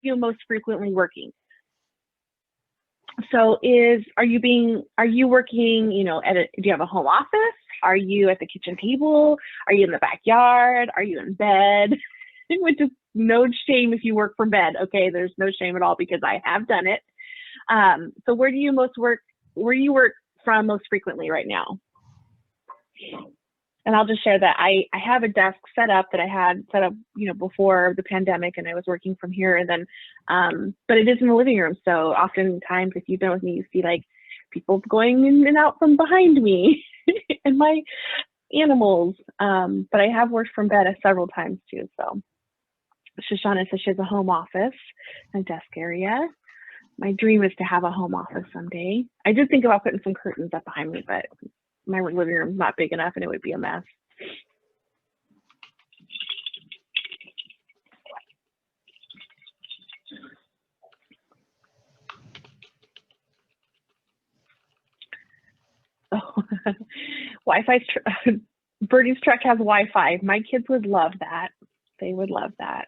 you most frequently working? So are you working, do you have a home office? Are you at the kitchen table? Are you in the backyard? Are you in bed? Which is no shame if you work from bed. Okay, there's no shame at all because I have done it. So where do you most work? Where do you work from most frequently right now? And I'll just share that I have a desk set up that I had set up, before the pandemic, and I was working from here. And then, but it is in the living room. So oftentimes, if you've been with me, you see like people going in and out from behind me and my animals. But I have worked from bed several times too. So Shoshana says she has a home office and desk area. My dream is to have a home office someday. I did think about putting some curtains up behind me, but my living room's not big enough and it would be a mess. Oh, Wi-Fi. Birdie's truck has Wi-Fi. My kids would love that. They would love that.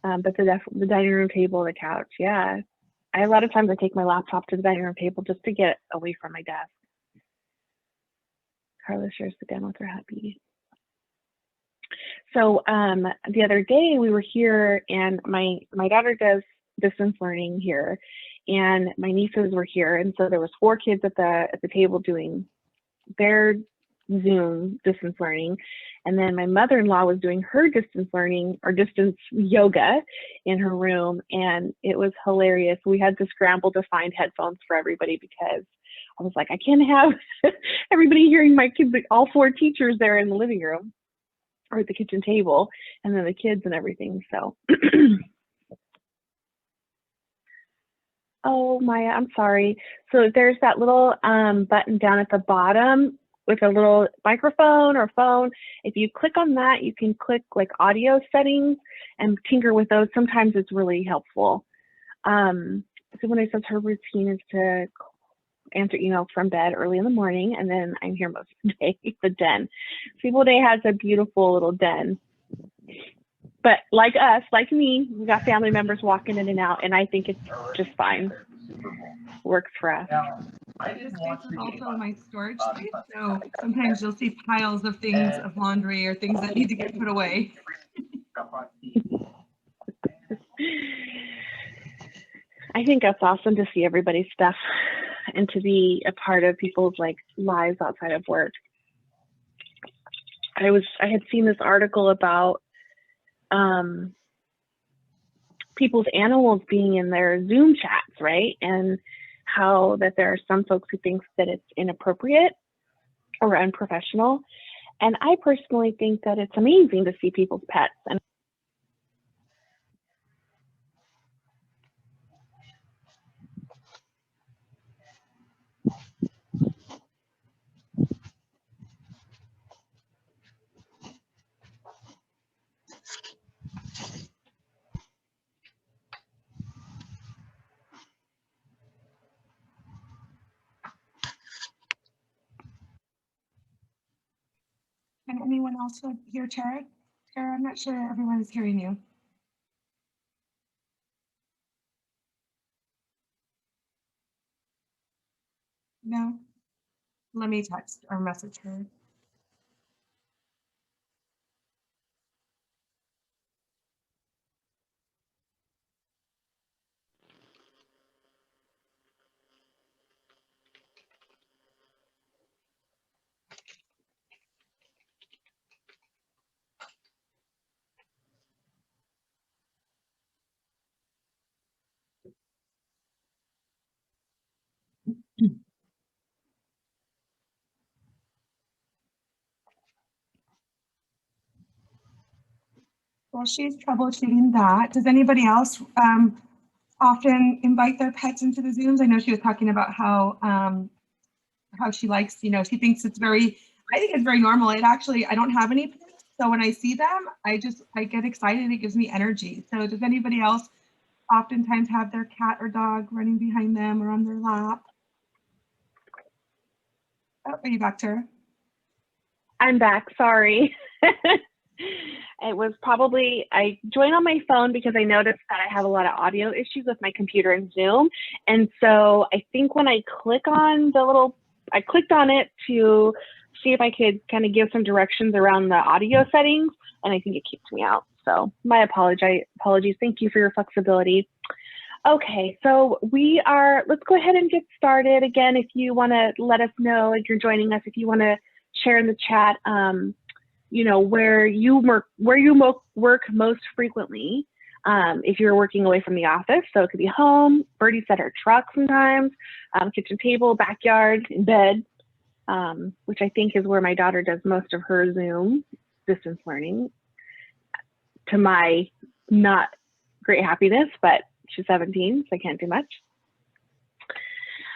But the dining room table, the couch, yeah. A lot of times I take my laptop to the dining room table just to get away from my desk. Carla shares the den with her hubby. So the other day we were here, and my daughter does distance learning here, and my nieces were here, and so there was 4 kids at the table doing their Zoom distance learning, and then my mother-in-law was doing her distance learning or distance yoga in her room, and it was hilarious. We had to scramble to find headphones for everybody because I was like, I can't have everybody hearing my kids, all 4 teachers there in the living room or at the kitchen table, and then the kids and everything. So oh, Maya, I'm sorry. So there's that little button down at the bottom with a little microphone or phone. If you click on that, you can click like audio settings and tinker with those. Sometimes it's really helpful. So when it says her routine is to answer emails from bed early in the morning, and then I'm here most of the day, the den. Steeple Day has a beautiful little den. But like us, like me, we got family members walking in and out, and I think it's just fine. Works for us. This space is also my storage space, so sometimes you'll see piles of things of laundry or things that need to get put away. I think that's awesome to see everybody's stuff and to be a part of people's like lives outside of work. I had seen this article about people's animals being in their Zoom chats, right? And how that there are some folks who think that it's inappropriate or unprofessional. And I personally think that it's amazing to see people's pets. And Can anyone else hear Tara? Tara, I'm not sure everyone is hearing you. No? Let me text or message her. Well, she's troubleshooting that. Does anybody else often invite their pets into the Zooms? I know she was talking about how she likes, she thinks it's I think it's very normal. I don't have any pets, so when I see them, I get excited. It gives me energy. So does anybody else oftentimes have their cat or dog running behind them or on their lap? Oh, are you back, Tara? I'm back, sorry. It was probably, I joined on my phone because I noticed that I have a lot of audio issues with my computer and Zoom. And so I think when I clicked on it to see if I could kind of give some directions around the audio settings, and I think it kicked me out. So my apologies. Thank you for your flexibility. Okay, so let's go ahead and get started. Again, if you want to let us know if you're joining us, if you want to share in the chat, you know, where you work most frequently, if you're working away from the office. So it could be home, Birdie said her truck sometimes, kitchen table, backyard, in bed, which I think is where my daughter does most of her Zoom distance learning, to my not great happiness, but she's 17, so I can't do much.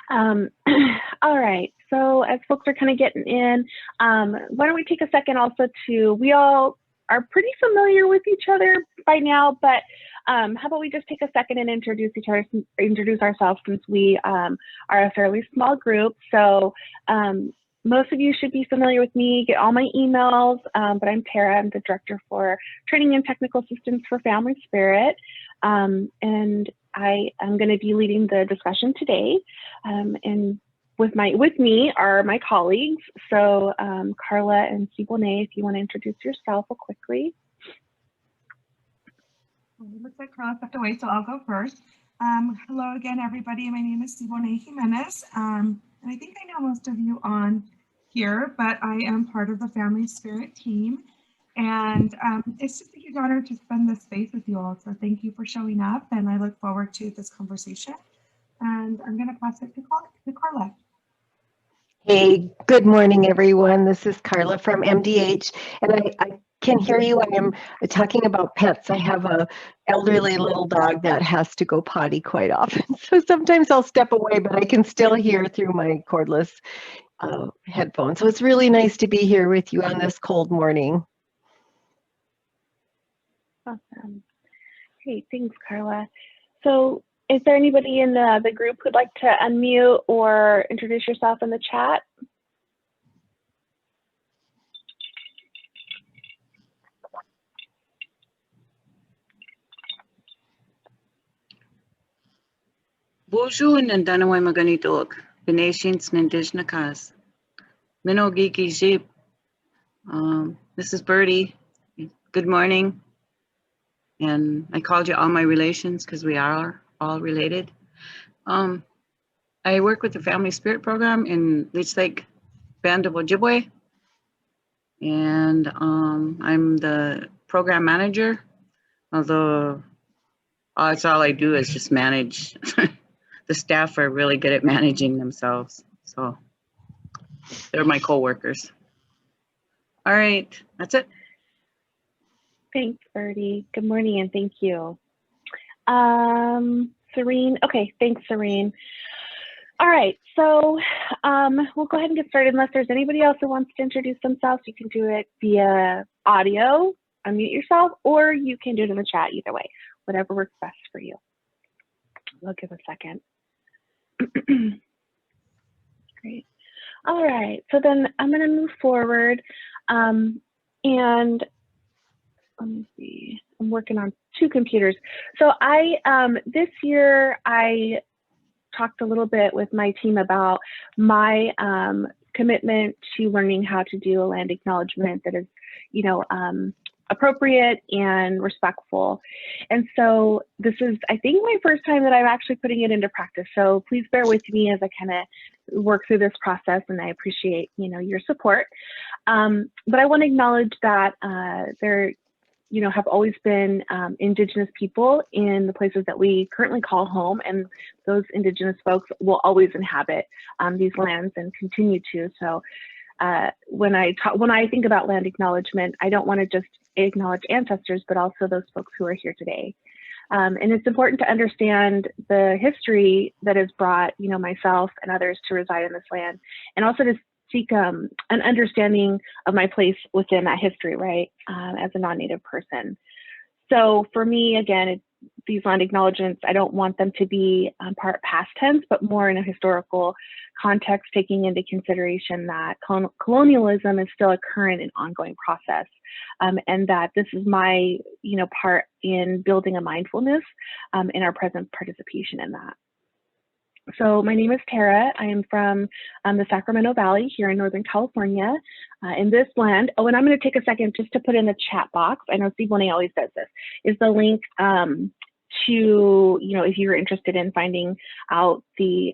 All right, so as folks are kind of getting in, why don't we take a second also we all are pretty familiar with each other by now, but how about we just take a second and introduce ourselves, since we are a fairly small group. So most of you should be familiar with me, get all my emails, but I'm Tara. I'm the Director for Training and Technical Assistance for Family Spirit. And I am going to be leading the discussion today. And with me are my colleagues. So Carla and Siboney, if you want to introduce yourself quickly. It looks like Carla stepped away, so I'll go first. Hello again, everybody. My name is Siboney Jimenez. And I think I know most of you on here, but I am part of the Family Spirit team. And it's just a huge honor to spend this space with you all. So thank you for showing up, and I look forward to this conversation. And I'm going to pass it to Carla. Hey, good morning, everyone. This is Carla from MDH, and I can hear you. I am talking about pets. I have a elderly little dog that has to go potty quite often. So sometimes I'll step away, but I can still hear through my cordless headphones. So it's really nice to be here with you on this cold morning. Awesome. Hey, thanks, Carla. So is there anybody in the group who'd like to unmute or introduce yourself in the chat? Bonjour, Nandana Maganitog, Venetians Nandishnakas. Minogiki Jeep. This is Birdie. Good morning. And I called you all my relations because we are all related. I work with the Family Spirit Program in Leech Lake, Band of Ojibwe. And I'm the program manager, although that's all I do is just manage. The staff are really good at managing themselves. So they're my co-workers. All right, that's it. Thanks, Birdie. Good morning and thank you. Serene, okay, thanks, Serene. All right, so we'll go ahead and get started. Unless there's anybody else who wants to introduce themselves, you can do it via audio, unmute yourself, or you can do it in the chat, either way, whatever works best for you. We'll give a second. Great. All right, so then I'm gonna move forward and let me see, I'm working on 2 computers. So this year I talked a little bit with my team about my commitment to learning how to do a land acknowledgement that is, you know, appropriate and respectful. And so this is, I think, my first time that I'm actually putting it into practice. So please bear with me as I kind of work through this process, and I appreciate, you know, your support. But I want to acknowledge that there, you know, have always been Indigenous people in the places that we currently call home, and those Indigenous folks will always inhabit these lands and continue to. So when I think about land acknowledgement, I don't want to just acknowledge ancestors, but also those folks who are here today. And it's important to understand the history that has brought, you know, myself and others to reside in this land, and also to seek an understanding of my place within that history, right, as a non-Native person. So for me, again, these land acknowledgements, I don't want them to be part past tense, but more in a historical context, taking into consideration that colonialism is still a current and ongoing process, and that this is my, part in building a mindfulness in our present participation in that. So my name is Tara. I am from the Sacramento Valley here in Northern California. In this land, oh, and I'm going to take a second just to put in the chat box. I know Steve Bonet always does this, is the link to, if you're interested in finding out the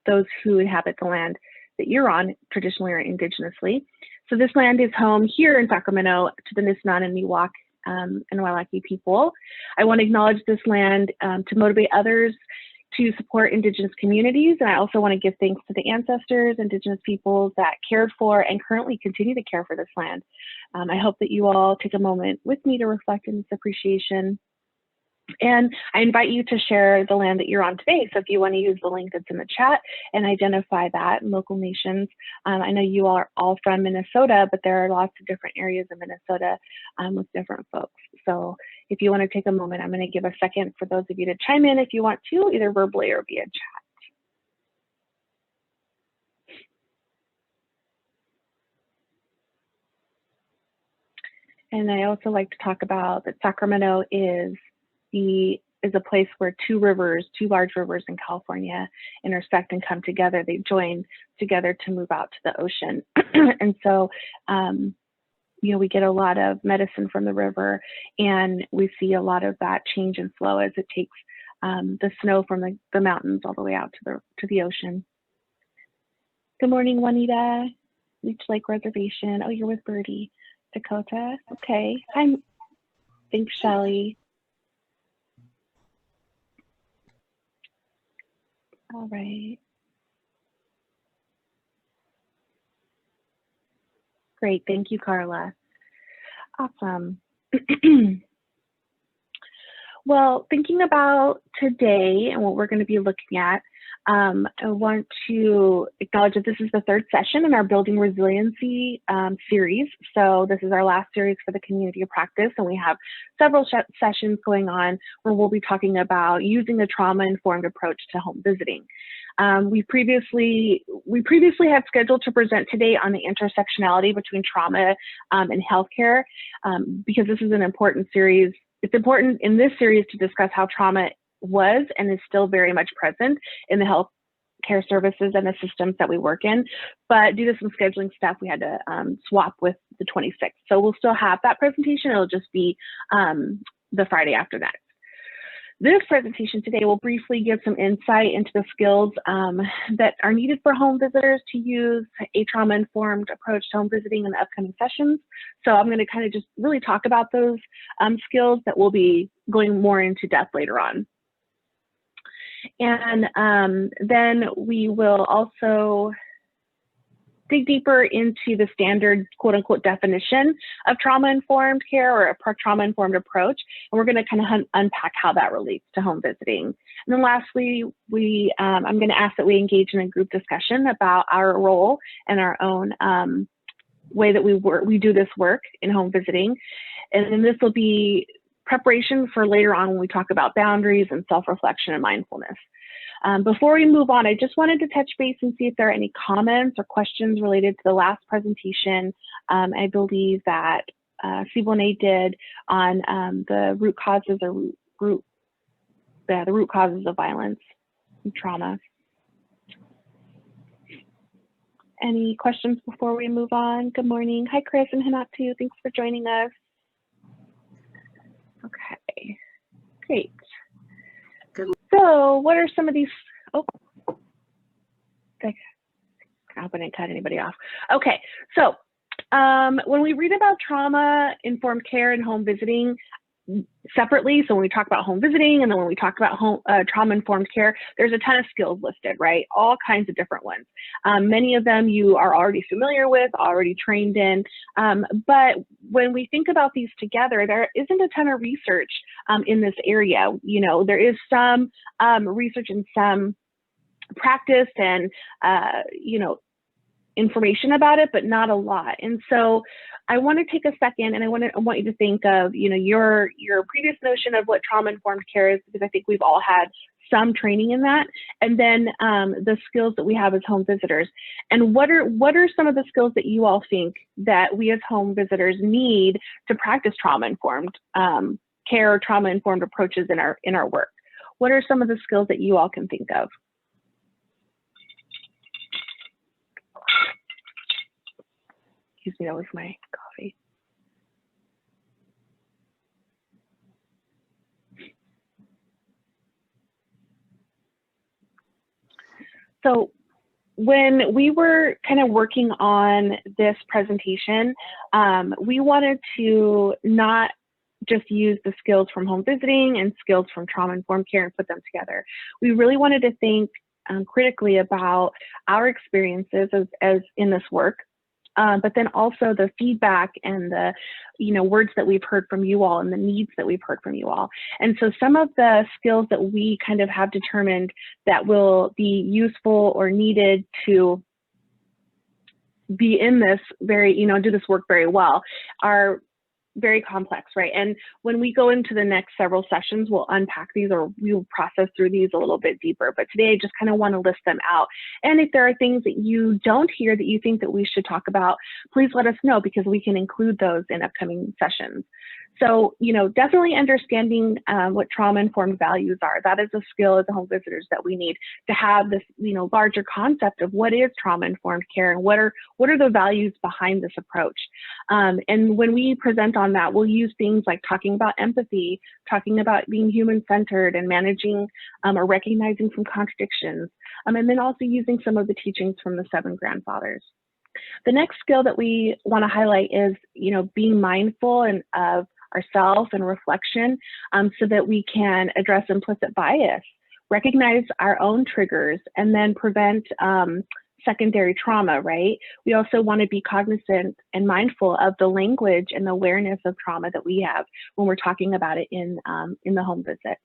those who inhabit the land that you're on traditionally or indigenously. So this land is home here in Sacramento to the Nisnan and Miwok and Wailaki people. I want to acknowledge this land to motivate others to support Indigenous communities. And I also want to give thanks to the ancestors, Indigenous peoples that cared for and currently continue to care for this land. I hope that you all take a moment with me to reflect in this appreciation. And I invite you to share the land that you're on today. So if you want to use the link that's in the chat and identify that in local nations. I know you are all from Minnesota, but there are lots of different areas of Minnesota with different folks. So if you want to take a moment, I'm going to give a second for those of you to chime in if you want to, either verbally or via chat. And I also like to talk about that Sacramento is a place where two large rivers in California intersect and come together. They join together to move out to the ocean. And so, we get a lot of medicine from the river, and we see a lot of that change and flow as it takes the snow from the mountains all the way out to the ocean. Good morning, Juanita. Leech Lake Reservation. Oh, you're with Birdie. Dakota. Okay. Thanks, Shelly. All right. Great, thank you, Carla. Awesome. Well, thinking about today and what we're going to be looking at, I want to acknowledge that this is the third session in our Building Resiliency series. So this is our last series for the Community of Practice, and we have several sessions going on where we'll be talking about using the trauma-informed approach to home visiting. We previously had scheduled to present today on the intersectionality between trauma and healthcare, because this is an important series. It's important in this series to discuss how trauma was and is still very much present in the health care services and the systems that we work in. But due to some scheduling stuff, we had to swap with the 26th. So we'll still have that presentation. It'll just be the Friday after that. This presentation today will briefly give some insight into the skills that are needed for home visitors to use a trauma-informed approach to home visiting in the upcoming sessions. So I'm going to kind of just really talk about those skills that we'll be going more into depth later on. And then we will also dig deeper into the standard quote unquote definition of trauma-informed care or a trauma-informed approach. And we're going to kind of unpack how that relates to home visiting. And then lastly, I'm going to ask that we engage in a group discussion about our role and our own way that we do this work in home visiting. And then this will be preparation for later on when we talk about boundaries and self-reflection and mindfulness. Before we move on, I just wanted to touch base and see if there are any comments or questions related to the last presentation. I believe that Steve Bonet did on the root causes or the root causes of violence and trauma. Any questions before we move on? Good morning. Hi, Chris and Hinatu. Thanks for joining us. Okay, great. So what are some of these, I hope I didn't cut anybody off. Okay, so when we read about trauma-informed care and home visiting separately, so when we talk about home visiting and then when we talk about trauma-informed care, there's a ton of skills listed, right? All kinds of different ones. Many of them you are already familiar with, already trained in, but when we think about these together, there isn't a ton of research in this area. You know, there is some research and some practice and, you know, information about it, but not a lot. And so I want to take a second, and I want you to think of, you know, your previous notion of what trauma-informed care is, because I think we've all had some training in that, and then the skills that we have as home visitors. And what are some of the skills that you all think that we as home visitors need to practice trauma-informed care, trauma-informed approaches in our work? What are some of the skills that you all can think of? Excuse me, that was my coffee. So when we were kind of working on this presentation, we wanted to not just use the skills from home visiting and skills from trauma-informed care and put them together. We really wanted to think critically about our experiences as in this work, but then also the feedback and the words that we've heard from you all and the needs that we've heard from you all. And so some of the skills that we kind of have determined that will be useful or needed to be in this do this work very well are very complex, right? And when we go into the next several sessions, we'll unpack these, or we'll process through these a little bit deeper. But today I just kind of want to list them out. And if there are things that you don't hear that you think that we should talk about, please let us know, because we can include those in upcoming sessions. So, definitely understanding what trauma-informed values are. That is a skill as a home visitors that we need to have this, larger concept of what is trauma-informed care and what are the values behind this approach. And when we present on that, we'll use things like talking about empathy, talking about being human-centered and managing or recognizing some contradictions, and then also using some of the teachings from the 7 grandfathers. The next skill that we want to highlight is, being mindful of ourselves and reflection, so that we can address implicit bias, recognize our own triggers, and then prevent secondary trauma, right? We also want to be cognizant and mindful of the language and the awareness of trauma that we have when we're talking about it in the home visit.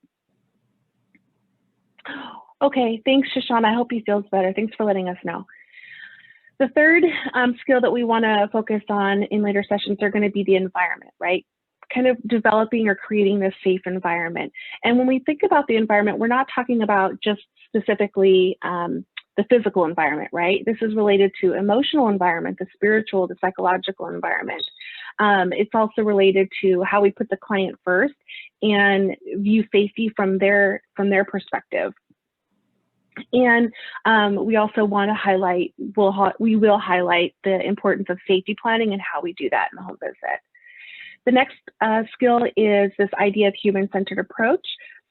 Okay, thanks, Shoshana. I hope he feels better. Thanks for letting us know. The third skill that we want to focus on in later sessions are going to be the environment, right? Kind of developing or creating this safe environment. And when we think about the environment, we're not talking about just specifically the physical environment, right? This is related to emotional environment, the spiritual, the psychological environment. It's also related to how we put the client first and view safety from their perspective. And we also want to highlight, we will highlight the importance of safety planning and how we do that in the home visit. The next skill is this idea of human-centered approach.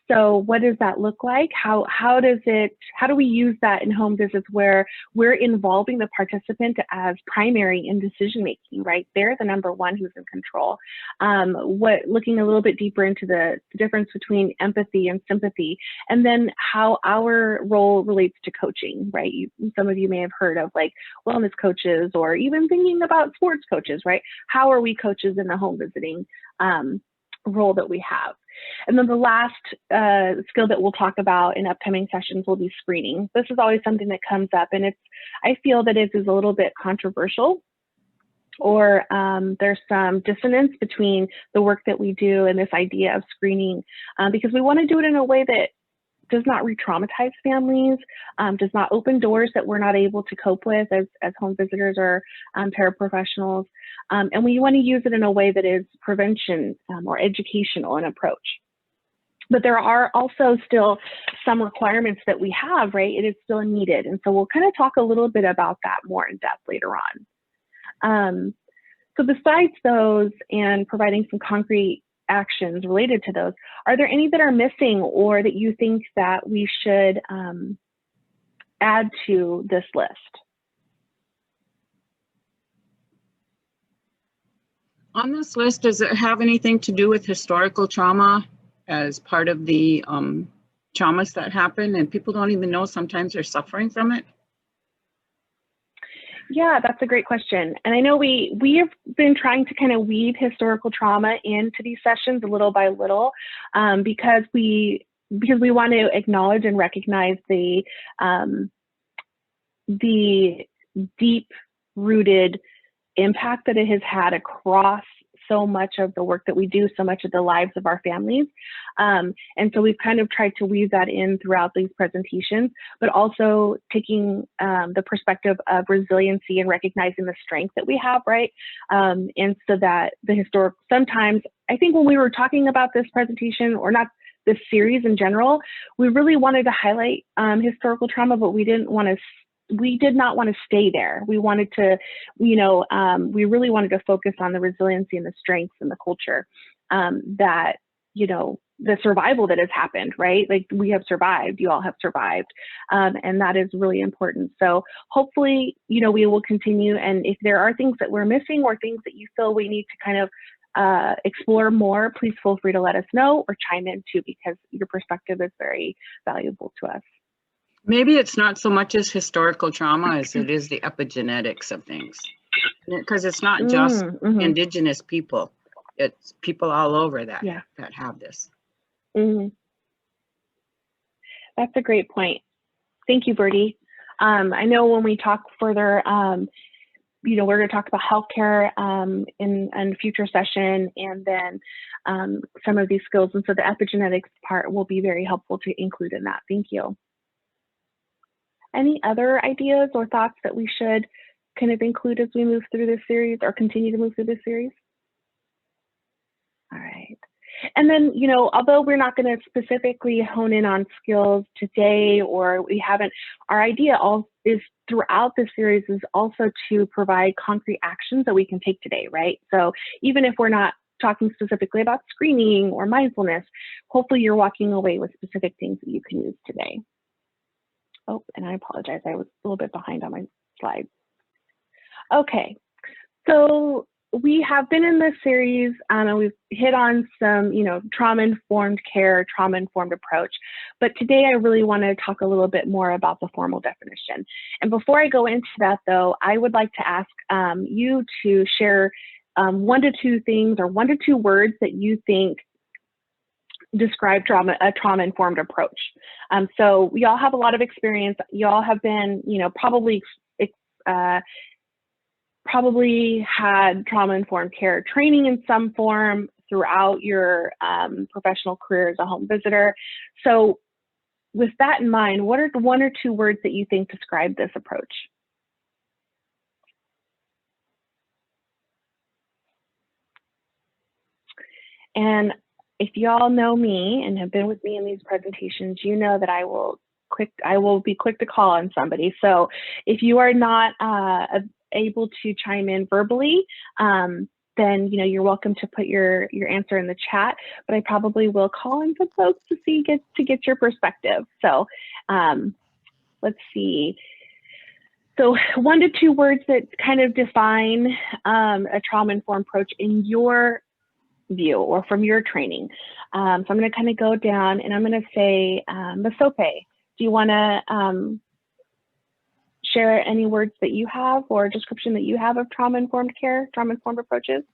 So what does that look like? How do we use that in home visits where we're involving the participant as primary in decision making, right? They're the number one who's in control. Looking a little bit deeper into the difference between empathy and sympathy, and then how our role relates to coaching, right? Some of you may have heard of like wellness coaches, or even thinking about sports coaches, right? How are we coaches in the home visiting role that we have? And then the last skill that we'll talk about in upcoming sessions will be screening. This is always something that comes up, and I feel that it is a little bit controversial, or there's some dissonance between the work that we do and this idea of screening, because we want to do it in a way that does not re-traumatize families, does not open doors that we're not able to cope with as home visitors or paraprofessionals. And we want to use it in a way that is prevention or educational in approach. But there are also still some requirements that we have, right? It is still needed. And so we'll kind of talk a little bit about that more in depth later on. So besides those and providing some concrete actions related to those, are there any that are missing or that you think that we should add to this list? On this list, does it have anything to do with historical trauma as part of the traumas that happen and people don't even know sometimes they're suffering from it? Yeah, that's a great question. And I know we have been trying to kind of weave historical trauma into these sessions little by little, because we want to acknowledge and recognize the deep rooted impact that it has had across so much of the work that we do, so much of the lives of our families. And so we've kind of tried to weave that in throughout these presentations, but also taking the perspective of resiliency and recognizing the strength that we have, right? And so that the historic, sometimes, I think when we were talking about this presentation, or not this series in general, we really wanted to highlight historical trauma, but we did not want to stay there. We wanted to, we really wanted to focus on the resiliency and the strengths and the culture that, the survival that has happened, right? Like, we have survived, you all have survived. And that is really important. So hopefully, we will continue. And if there are things that we're missing or things that you feel we need to kind of explore more, please feel free to let us know or chime in too, because your perspective is very valuable to us. Maybe it's not so much as historical trauma as it is the epigenetics of things, because it's not just Indigenous people; it's people all over that have this. That's a great point. Thank you, Bertie. I know when we talk further, we're going to talk about healthcare in a future session, and then some of these skills. And so the epigenetics part will be very helpful to include in that. Thank you. Any other ideas or thoughts that we should kind of include as we move through this series, or continue to move through this series? All right. And then, although we're not going to specifically hone in on skills today, or we haven't, our idea is throughout this series is also to provide concrete actions that we can take today, right? So even if we're not talking specifically about screening or mindfulness, hopefully you're walking away with specific things that you can use today. Oh, and I apologize, I was a little bit behind on my slides. Okay, so we have been in this series and we've hit on some, trauma-informed care, trauma-informed approach. But today I really want to talk a little bit more about the formal definition. And before I go into that though, I would like to ask you to share 1 to 2 things, or 1 to 2 words that you think describe a trauma-informed approach. So we all have a lot of experience. You all have been, probably had trauma-informed care training in some form throughout your professional career as a home visitor. So with that in mind, what are the 1 or 2 words that you think describe this approach? And if y'all know me and have been with me in these presentations, you know that I will be quick to call on somebody. So if you are not able to chime in verbally, then you're welcome to put your answer in the chat. But I probably will call in some folks to get your perspective. So let's see. So 1 to 2 words that kind of define a trauma-informed approach in your view or from your training. So I'm going to kind of go down and I'm going to say, Masope, do you want to share any words that you have or description that you have of trauma-informed care, trauma-informed approaches?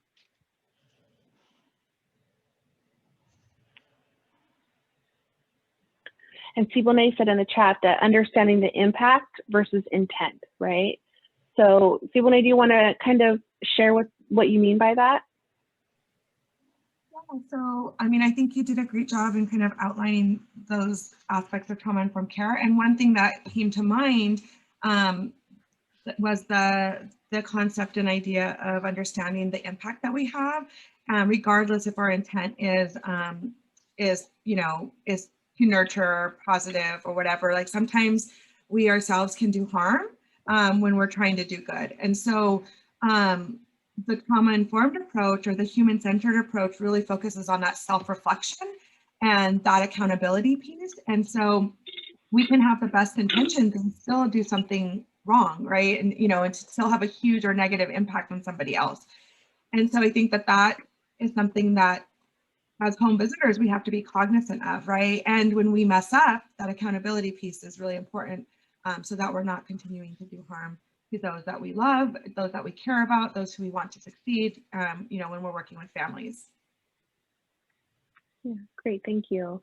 And Siboney said in the chat that understanding the impact versus intent, right? So Siboney, do you want to kind of share what you mean by that? So, I think you did a great job in kind of outlining those aspects of trauma-informed care. And one thing that came to mind was the concept and idea of understanding the impact that we have, regardless if our intent is to nurture, positive, or whatever. Like sometimes we ourselves can do harm when we're trying to do good. And so the trauma-informed approach, or the human-centered approach, really focuses on that self-reflection and that accountability piece. And so we can have the best intentions and still do something wrong, right? And still have a huge or negative impact on somebody else. And so I think that is something that as home visitors, we have to be cognizant of, right? And when we mess up, that accountability piece is really important, so that we're not continuing to do harm to those that we love, those that we care about, those who we want to succeed, when we're working with families. Yeah, great, thank you.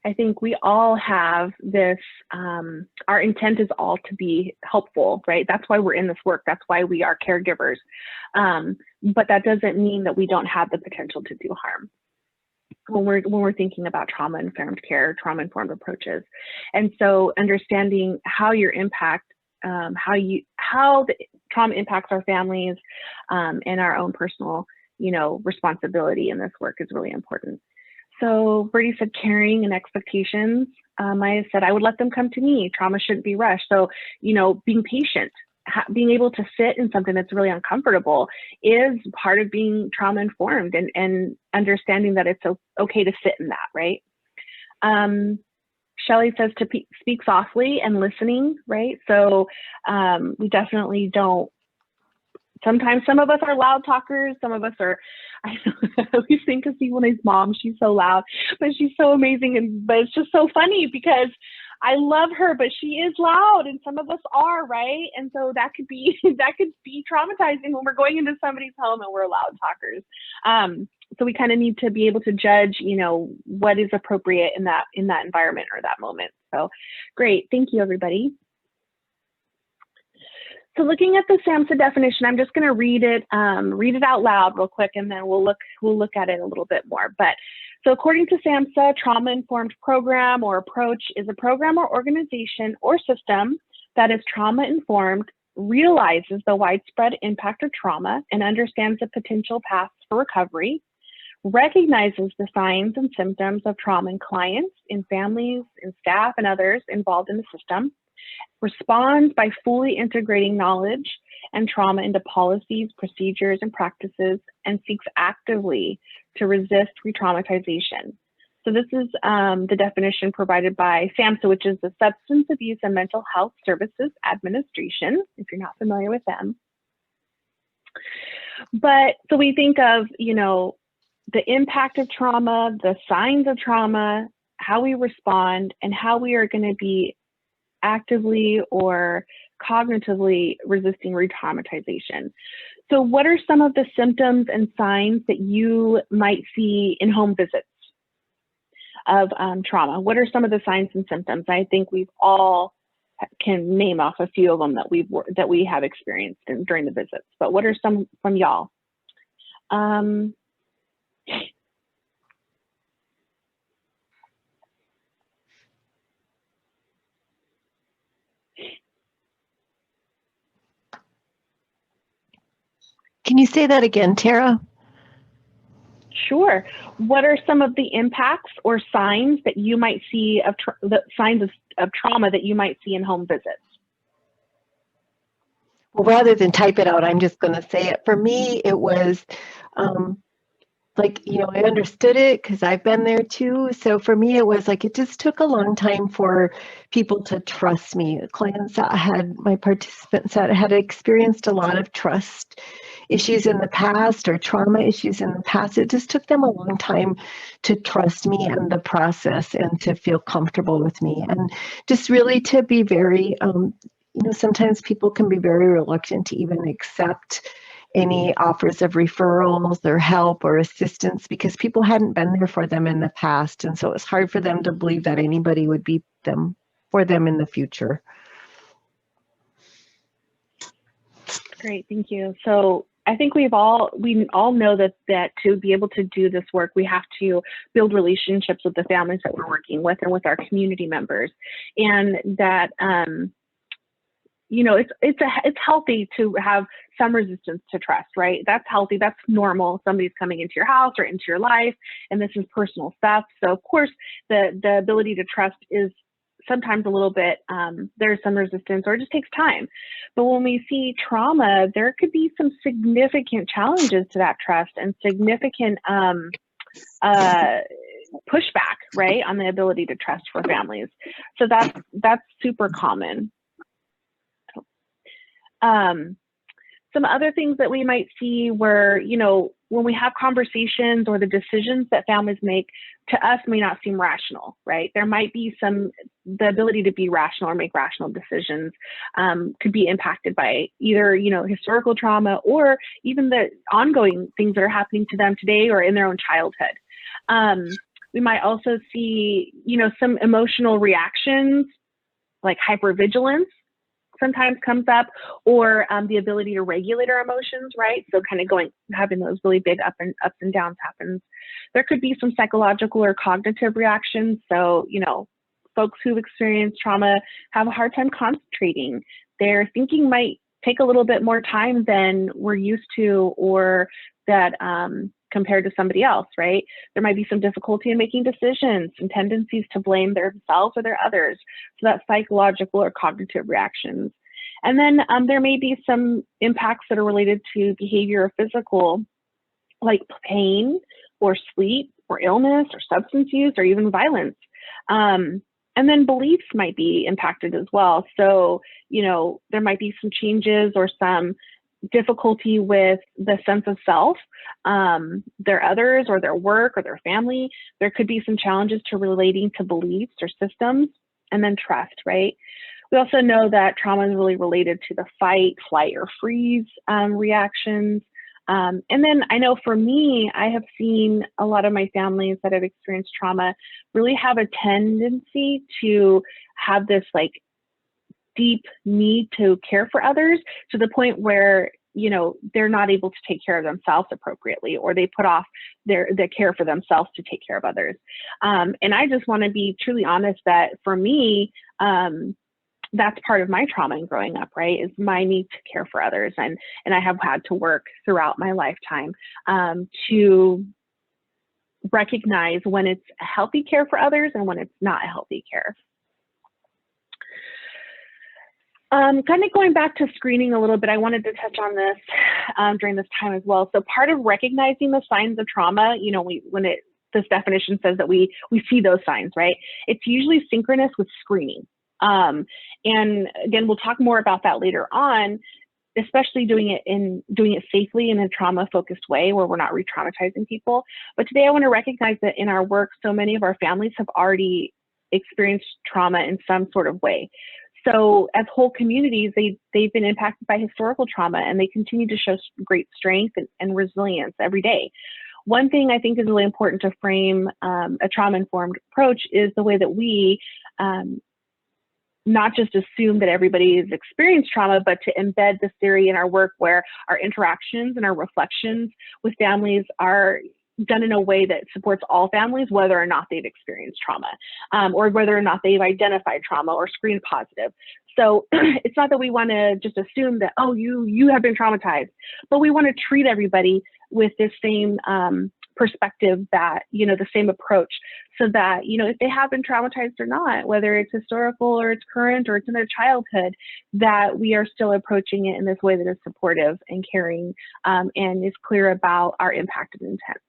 I think we all have this, our intent is all to be helpful, right? That's why we're in this work. That's why we are caregivers. But that doesn't mean that we don't have the potential to do harm when we're thinking about trauma-informed care, trauma-informed approaches. And so understanding how your impact, how the trauma impacts our families, and our own personal, responsibility in this work is really important. So Birdie said caring and expectations. Maya said, I would let them come to me. Trauma shouldn't be rushed. So, being patient, being able to sit in something that's really uncomfortable is part of being trauma informed, and understanding that it's okay to sit in that, right? Shelley says to speak softly and listening, right? So we definitely don't. Sometimes some of us are loud talkers. Some of us are, I always think of Sibone's mom. She's so loud, but she's so amazing. But it's just so funny because I love her, but she is loud, and some of us are, right? And so that could be traumatizing when we're going into somebody's home and we're loud talkers. So we kind of need to be able to judge, what is appropriate in that environment or that moment. So great, thank you, everybody. So looking at the SAMHSA definition, I'm just going to read it out loud real quick, and then we'll look at it a little bit more. But so according to SAMHSA, trauma-informed program or approach is a program or organization or system that is trauma-informed, realizes the widespread impact of trauma, and understands the potential paths for recovery, recognizes the signs and symptoms of trauma in clients, in families, in staff, and others involved in the system, responds by fully integrating knowledge and trauma into policies, procedures, and practices, and seeks actively to resist re-traumatization. So this is the definition provided by SAMHSA, which is the Substance Abuse and Mental Health Services Administration, if you're not familiar with them. But so we think of, the impact of trauma, the signs of trauma, how we respond, and how we are going to be actively or cognitively resisting re-traumatization. So what are some of the symptoms and signs that you might see in home visits of trauma? What are some of the signs and symptoms? I think we've all can name off a few of them that we have experienced during the visits, but what are some from y'all? Can you say that again, Tara? Sure. What are some of the impacts or signs that you might see of the signs of trauma that you might see in home visits? Well, rather than type it out, I'm just going to say it. For me, it was I understood it because I've been there too. So for me, it was like it just took a long time for people to trust me. Clients my participants that had experienced a lot of trust issues in the past or trauma issues in the past. It just took them a long time to trust me and the process and to feel comfortable with me, and just really to be very, sometimes people can be very reluctant to even accept any offers of referrals or help or assistance because people hadn't been there for them in the past. And so it was hard for them to believe that anybody would be for them in the future. Great, thank you. So I think we all know that to be able to do this work, we have to build relationships with the families that we're working with and with our community members, and that it's healthy to have some resistance to trust, right? That's healthy. That's normal. Somebody's coming into your house or into your life, and this is personal stuff. So of course, the ability to trust is sometimes a little bit, there's some resistance or it just takes time. But when we see trauma, there could be some significant challenges to that trust and significant pushback, right, on the ability to trust for families. So that's super common. Some other things that we might see were, when we have conversations or the decisions that families make to us may not seem rational, right? There might be the ability to be rational or make rational decisions could be impacted by either, historical trauma or even the ongoing things that are happening to them today or in their own childhood. We might also see, some emotional reactions like hypervigilance sometimes comes up, or the ability to regulate our emotions, right? So kind of having those really big ups and downs happens. There could be some psychological or cognitive reactions. So, folks who've experienced trauma have a hard time concentrating. Their thinking might take a little bit more time than we're used to, or that compared to somebody else, right? There might be some difficulty in making decisions, some tendencies to blame themselves or their others. So that's psychological or cognitive reactions. And then there may be some impacts that are related to behavior or physical, like pain or sleep or illness or substance use or even violence. And then beliefs might be impacted as well. So, there might be some changes or some difficulty with the sense of self, their others or their work or their family. There could be some challenges to relating to beliefs or systems, and then trust, right? We also know that trauma is really related to the fight, flight, or freeze reactions. And then I know for me, I have seen a lot of my families that have experienced trauma really have a tendency to have this like deep need to care for others, to the point where they're not able to take care of themselves appropriately, or they put off their care for themselves to take care of others. And I just want to be truly honest that for me, that's part of my trauma in growing up, right? Is my need to care for others, and I have had to work throughout my lifetime to recognize when it's a healthy care for others and when it's not a healthy care. Kind of going back to screening a little bit, I wanted to touch on this during this time as well. So part of recognizing the signs of trauma, this definition says that we see those signs, right? It's usually synchronous with screening. And again, we'll talk more about that later on, especially doing it safely in a trauma-focused way where we're not re-traumatizing people. But today I want to recognize that in our work, so many of our families have already experienced trauma in some sort of way. So as whole communities, they've been impacted by historical trauma, and they continue to show great strength and resilience every day. One thing I think is really important to frame a trauma-informed approach is the way that we not just assume that everybody has experienced trauma, but to embed this theory in our work where our interactions and our reflections with families are done in a way that supports all families, whether or not they've experienced trauma, or whether or not they've identified trauma or screened positive. So it's not that we want to just assume that, oh, you have been traumatized, but we want to treat everybody with this same perspective, that, the same approach, so that, if they have been traumatized or not, whether it's historical or it's current or it's in their childhood, that we are still approaching it in this way that is supportive and caring, and is clear about our impact and intent.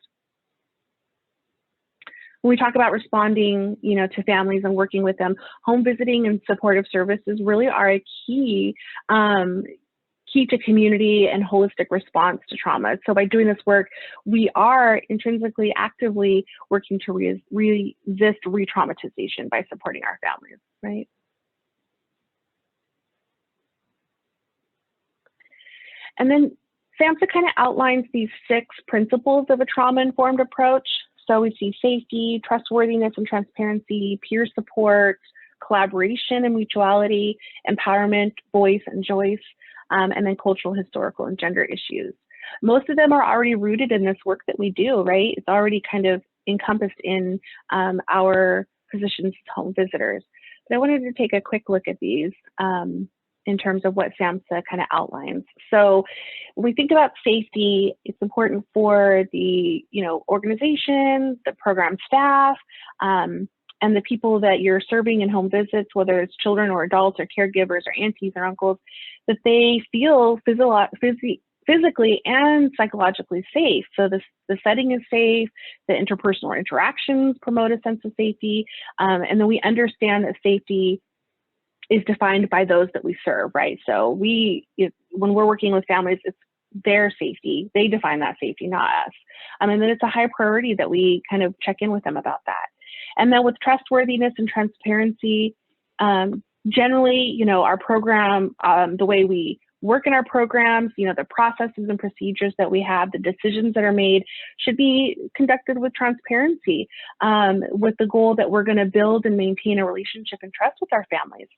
When we talk about responding, to families and working with them, home visiting and supportive services really are a key to community and holistic response to trauma. So by doing this work, we are intrinsically, actively working to resist re-traumatization by supporting our families, right? And then SAMHSA kind of outlines these 6 principles of a trauma-informed approach. So we see safety, trustworthiness and transparency, peer support, collaboration and mutuality, empowerment, voice and choice, and then cultural, historical, and gender issues. Most of them are already rooted in this work that we do, right? It's already kind of encompassed in our positions as home visitors. But I wanted to take a quick look at these in terms of what SAMHSA kind of outlines. So when we think about safety, it's important for the organization, the program staff, and the people that you're serving in home visits, whether it's children or adults or caregivers or aunties or uncles, that they feel physically and psychologically safe. So the setting is safe, the interpersonal interactions promote a sense of safety, and then we understand that safety is defined by those that we serve, right? So when we're working with families, it's their safety. They define that safety, not us. And then it's a high priority that we kind of check in with them about that. And then with trustworthiness and transparency, generally, our program, the way we work in our programs, you know, the processes and procedures that we have, the decisions that are made should be conducted with transparency, with the goal that we're going to build and maintain a relationship and trust with our families.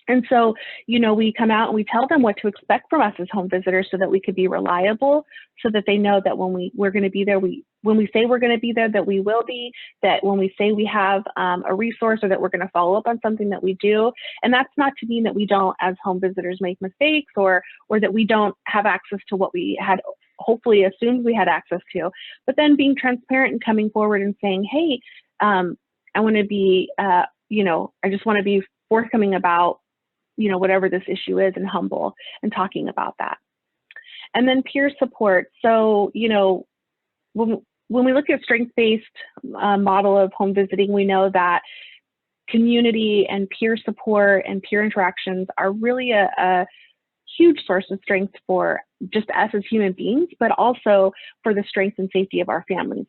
And so, you know, we come out and we tell them what to expect from us as home visitors so that we could be reliable, so that they know that when we're going to be there, when we say we're going to be there, that we will be, that when we say we have a resource or that we're going to follow up on something, that we do. And that's not to mean that we don't, as home visitors, make mistakes or that we don't have access to what we had hopefully assumed we had access to. But then being transparent and coming forward and saying, hey, I want to be, you know, I just want to be forthcoming about, you know, whatever this issue is, and humble and talking about that. And then peer support. So, you know, when we look at strengths-based model of home visiting, we know that community and peer support and peer interactions are really a huge source of strength for just us as human beings, but also for the strength and safety of our families.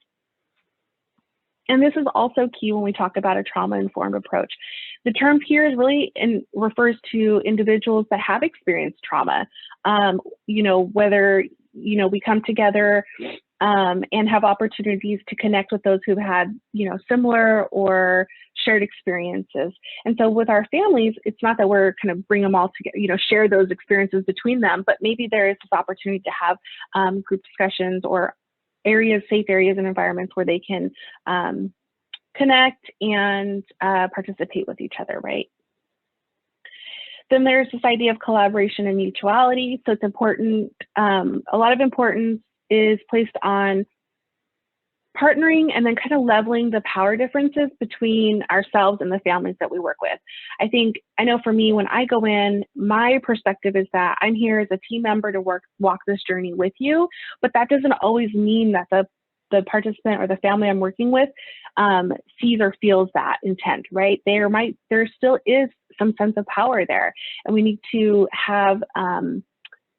And this is also key when we talk about a trauma-informed approach. The term peers really refers to individuals that have experienced trauma. You know, whether, you know, we come together and have opportunities to connect with those who've had, you know, similar or shared experiences. And so with our families, it's not that we're kind of bring them all together, you know, share those experiences between them, but maybe there is this opportunity to have group discussions or safe areas and environments where they can connect and participate with each other, right? Then there's this idea of collaboration and mutuality. So it's important, a lot of importance is placed on partnering and then kind of leveling the power differences between ourselves and the families that we work with. I know for me, when I go in, my perspective is that I'm here as a team member to walk this journey with you, but that doesn't always mean that the participant or the family I'm working with sees or feels that intent, right? There still is some sense of power there, and we need to have,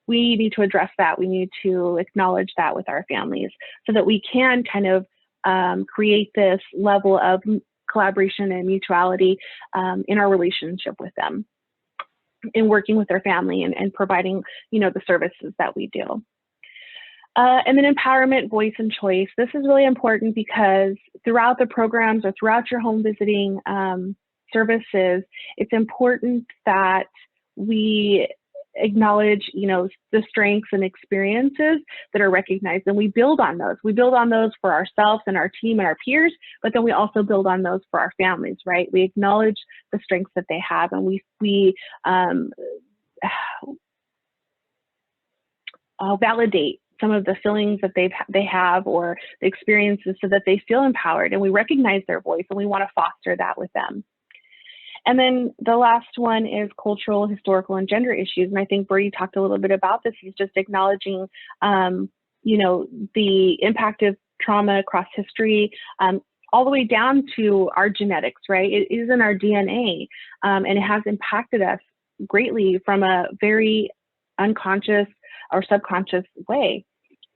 we need to address that. We need to acknowledge that with our families so that we can kind of create this level of collaboration and mutuality in our relationship with them, in working with their family and providing, you know, the services that we do. And then empowerment, voice, and choice. This is really important because throughout the programs or throughout your home visiting services, it's important that we acknowledge, you know, the strengths and experiences that are recognized, and we build on those. We build on those for ourselves and our team and our peers, but then we also build on those for our families, right? We acknowledge the strengths that they have, and we validate some of the feelings that they have or the experiences so that they feel empowered, and we recognize their voice, and we want to foster that with them. And then the last one is cultural, historical, and gender issues. And I think Brady talked a little bit about this, is just acknowledging, you know, the impact of trauma across history, all the way down to our genetics, right? It is in our DNA, and it has impacted us greatly from a very unconscious or subconscious way.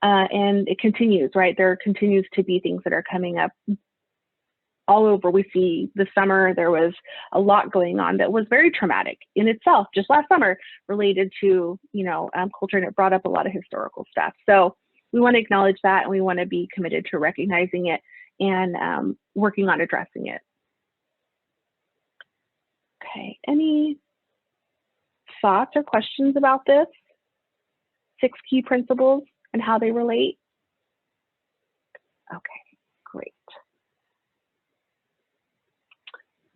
And it continues, right? There continues to be things that are coming up all over. We see this summer, there was a lot going on that was very traumatic in itself, just last summer, related to, you know, culture, and it brought up a lot of historical stuff. So we want to acknowledge that, and we want to be committed to recognizing it and working on addressing it. Okay, any thoughts or questions about this? 6 key principles and how they relate? Okay, great.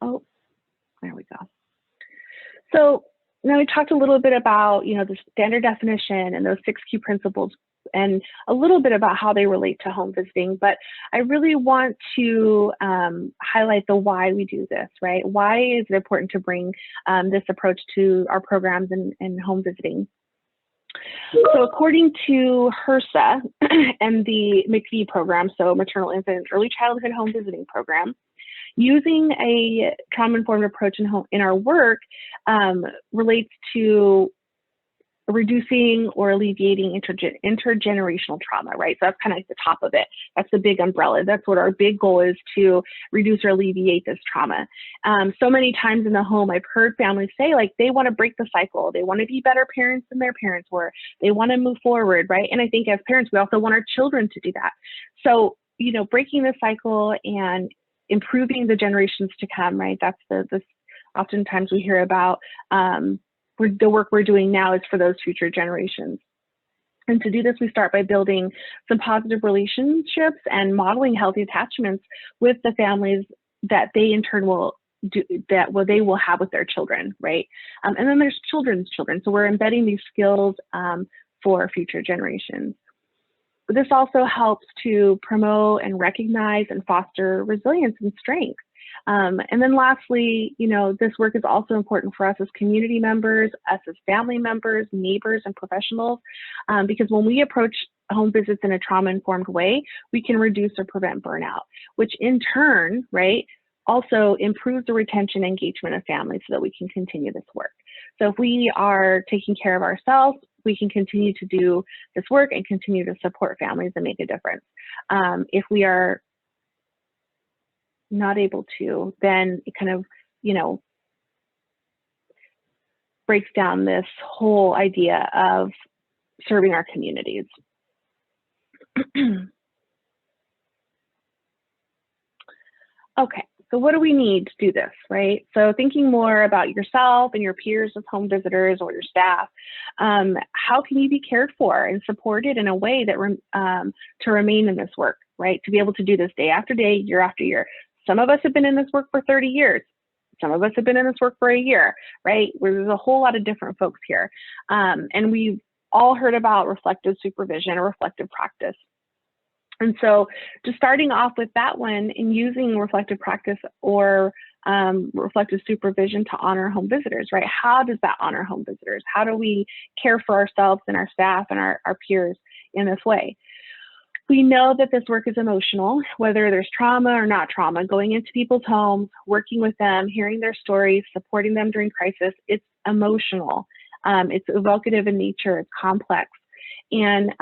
Oh, there we go. So now we talked a little bit about, you know, the standard definition and those 6 key principles, and a little bit about how they relate to home visiting, but I really want to highlight the why we do this, right? Why is it important to bring this approach to our programs and home visiting? So according to HRSA and the MCV program, so Maternal, Infant, and Early Childhood Home Visiting Program, using a trauma-informed approach in our work relates to reducing or alleviating intergenerational trauma, right? So that's kind of like the top of it. That's the big umbrella. That's what our big goal is, to reduce or alleviate this trauma. So many times in the home, I've heard families say, like, they want to break the cycle. They want to be better parents than their parents were. They want to move forward, right? And I think as parents, we also want our children to do that. So, you know, breaking the cycle and improving the generations to come, right? That's the oftentimes we hear about. The work we're doing now is for those future generations. And to do this, we start by building some positive relationships and modeling healthy attachments with the families that they in turn will do, that what they will have with their children, right? And then there's children's children. So we're embedding these skills for future generations. But this also helps to promote and recognize and foster resilience and strength. And then lastly, you know, this work is also important for us as community members, us as family members, neighbors, and professionals, because when we approach home visits in a trauma-informed way, we can reduce or prevent burnout, which in turn, right, also improves the retention and engagement of families so that we can continue this work. So if we are taking care of ourselves, we can continue to do this work and continue to support families and make a difference. If we are not able to, then it kind of, you know, breaks down this whole idea of serving our communities. Okay, so what do we need to do this, right? So thinking more about yourself and your peers as home visitors or your staff, how can you be cared for and supported in a way that to remain in this work, right? To be able to do this day after day, year after year. Some of us have been in this work for 30 years. Some of us have been in this work for a year, right? Where there's a whole lot of different folks here. And we've all heard about reflective supervision or reflective practice. And so just starting off with that one and using reflective practice or reflective supervision to honor home visitors, right? How does that honor home visitors? How do we care for ourselves and our staff and our peers in this way? We know that this work is emotional, whether there's trauma or not trauma, going into people's homes, working with them, hearing their stories, supporting them during crisis. It's emotional. It's evocative in nature. It's complex. And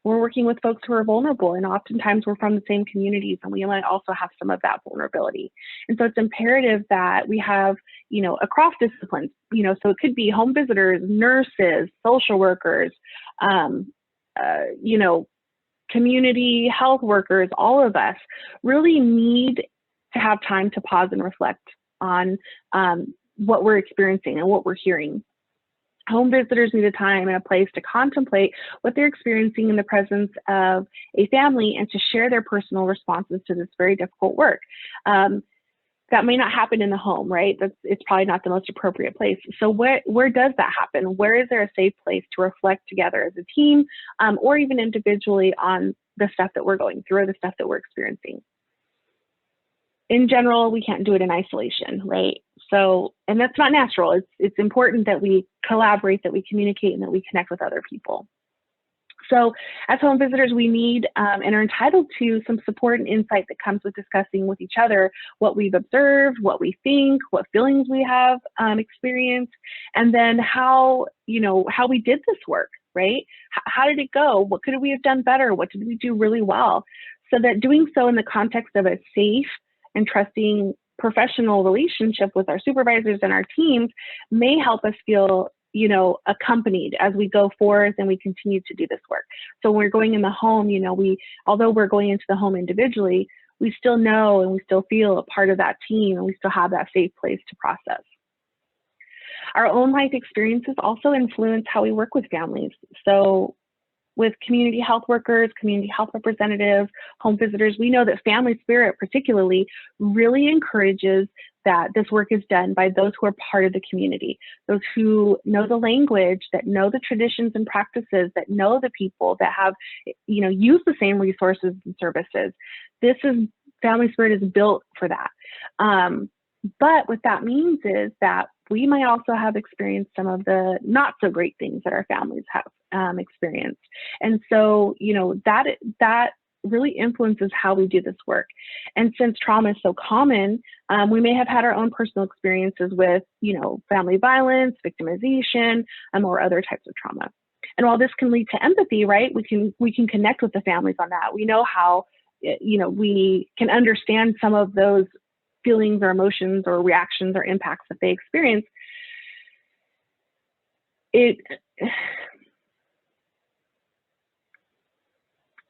we're working with folks who are vulnerable, and oftentimes we're from the same communities, and we might also have some of that vulnerability. And so it's imperative that we have, you know, across disciplines, you know, so it could be home visitors, nurses, social workers, you know, community health workers, all of us really need to have time to pause and reflect on what we're experiencing and what we're hearing. Home visitors need a time and a place to contemplate what they're experiencing in the presence of a family and to share their personal responses to this very difficult work. That may not happen in the home, right? It's probably not the most appropriate place. So where does that happen? Where is there a safe place to reflect together as a team or even individually on the stuff that we're going through or the stuff that we're experiencing? In general, we can't do it in isolation, right? So, and that's not natural. It's important that we collaborate, that we communicate, and that we connect with other people. So as home visitors, we need and are entitled to some support and insight that comes with discussing with each other what we've observed, what we think, what feelings we have experienced, and then how, you know, how we did this work, right? How did it go? What could we have done better? What did we do really well? So that doing so in the context of a safe and trusting professional relationship with our supervisors and our teams may help us feel, you know, accompanied as we go forth and we continue to do this work. So when we're going in the home, you know, although we're going into the home individually, we still know and we still feel a part of that team, and we still have that safe place to process. Our own life experiences also influence how we work with families. So with community health workers, community health representatives, home visitors, we know that family spirit particularly really encourages that this work is done by those who are part of the community, those who know the language, that know the traditions and practices, that know the people, that have, you know, use the same resources and services. Family spirit is built for that. But what that means is that we might also have experienced some of the not so great things that our families have experienced. And so, you know, that really influences how we do this work. And since trauma is so common, we may have had our own personal experiences with, family violence, victimization, or other types of trauma. And while this can lead to empathy, right, we can connect with the families on that. We know how, we can understand some of those feelings or emotions or reactions or impacts that they experience. It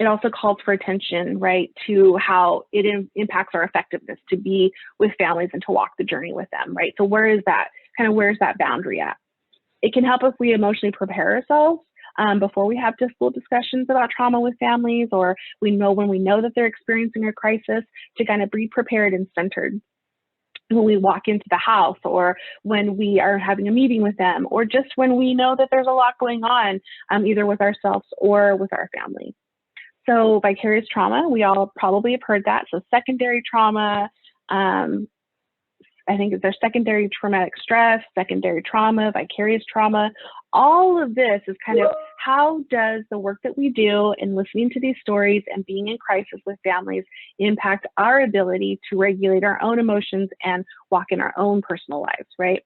also calls for attention, right, to how it impacts our effectiveness to be with families and to walk the journey with them, right? So where's that boundary at? It can help if we emotionally prepare ourselves before we have difficult discussions about trauma with families, or when we know that they're experiencing a crisis, to kind of be prepared and centered when we walk into the house, or when we are having a meeting with them, or just when we know that there's a lot going on, either with ourselves or with our family. So vicarious trauma, we all probably have heard that. So secondary trauma, I think there's secondary traumatic stress, secondary trauma, vicarious trauma. All of this is kind of how does the work that we do in listening to these stories and being in crisis with families impact our ability to regulate our own emotions and walk in our own personal lives, right?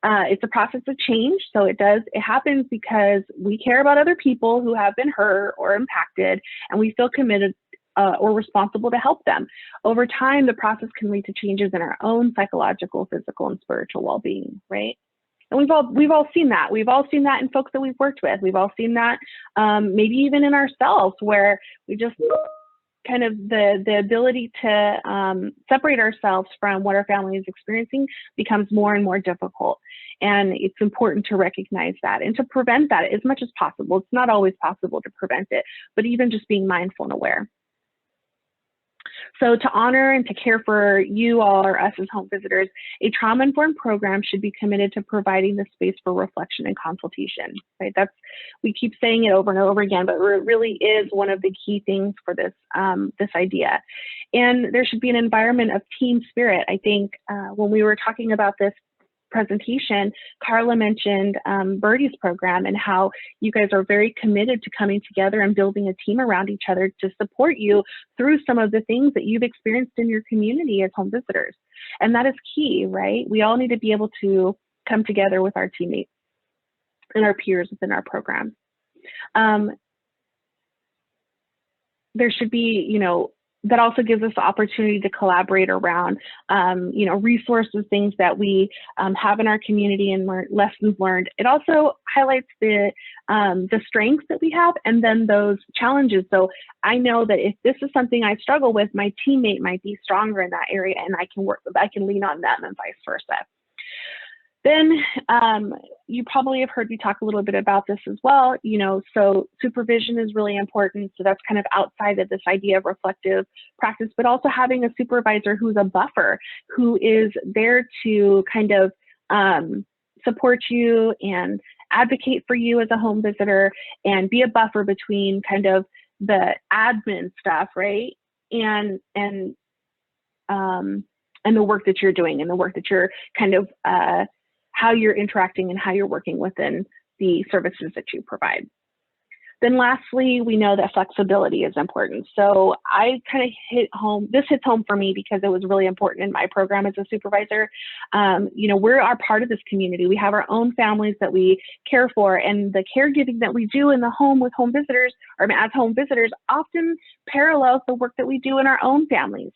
It's a process of change. So it happens because we care about other people who have been hurt or impacted, and we feel committed or responsible to help them. Over time, the process can lead to changes in our own psychological, physical, and spiritual well-being, right? And we've all seen that. We've all seen that in folks that we've worked with. We've all seen that maybe even in ourselves, where we just kind of the ability to separate ourselves from what our family is experiencing becomes more and more difficult. And it's important to recognize that and to prevent that as much as possible. It's not always possible to prevent it, but even just being mindful and aware. So to honor and to care for you all, or us as home visitors, a trauma-informed program should be committed to providing the space for reflection and consultation, right? We keep saying it over and over again, but it really is one of the key things for this, this idea. And there should be an environment of team spirit. I think when we were talking about this presentation, Carla mentioned Birdie's program and how you guys are very committed to coming together and building a team around each other to support you through some of the things that you've experienced in your community as home visitors. And that is key, right? We all need to be able to come together with our teammates and our peers within our program. There should be, that also gives us the opportunity to collaborate around, resources, things that we have in our community and lessons learned. It also highlights the strengths that we have and then those challenges. So I know that if this is something I struggle with, my teammate might be stronger in that area, and I can lean on them and vice versa. Then you probably have heard me talk a little bit about this as well. So supervision is really important. So that's kind of outside of this idea of reflective practice, but also having a supervisor who's a buffer, who is there to kind of support you and advocate for you as a home visitor and be a buffer between kind of the admin stuff, right? And the work that you're doing and the work that you're kind of how you're interacting and how you're working within the services that you provide. Then lastly, we know that flexibility is important. So I kind of hits home for me because it was really important in my program as a supervisor. We're part of this community. We have our own families that we care for, and the caregiving that we do in the home with home visitors, or as home visitors, often parallels the work that we do in our own families.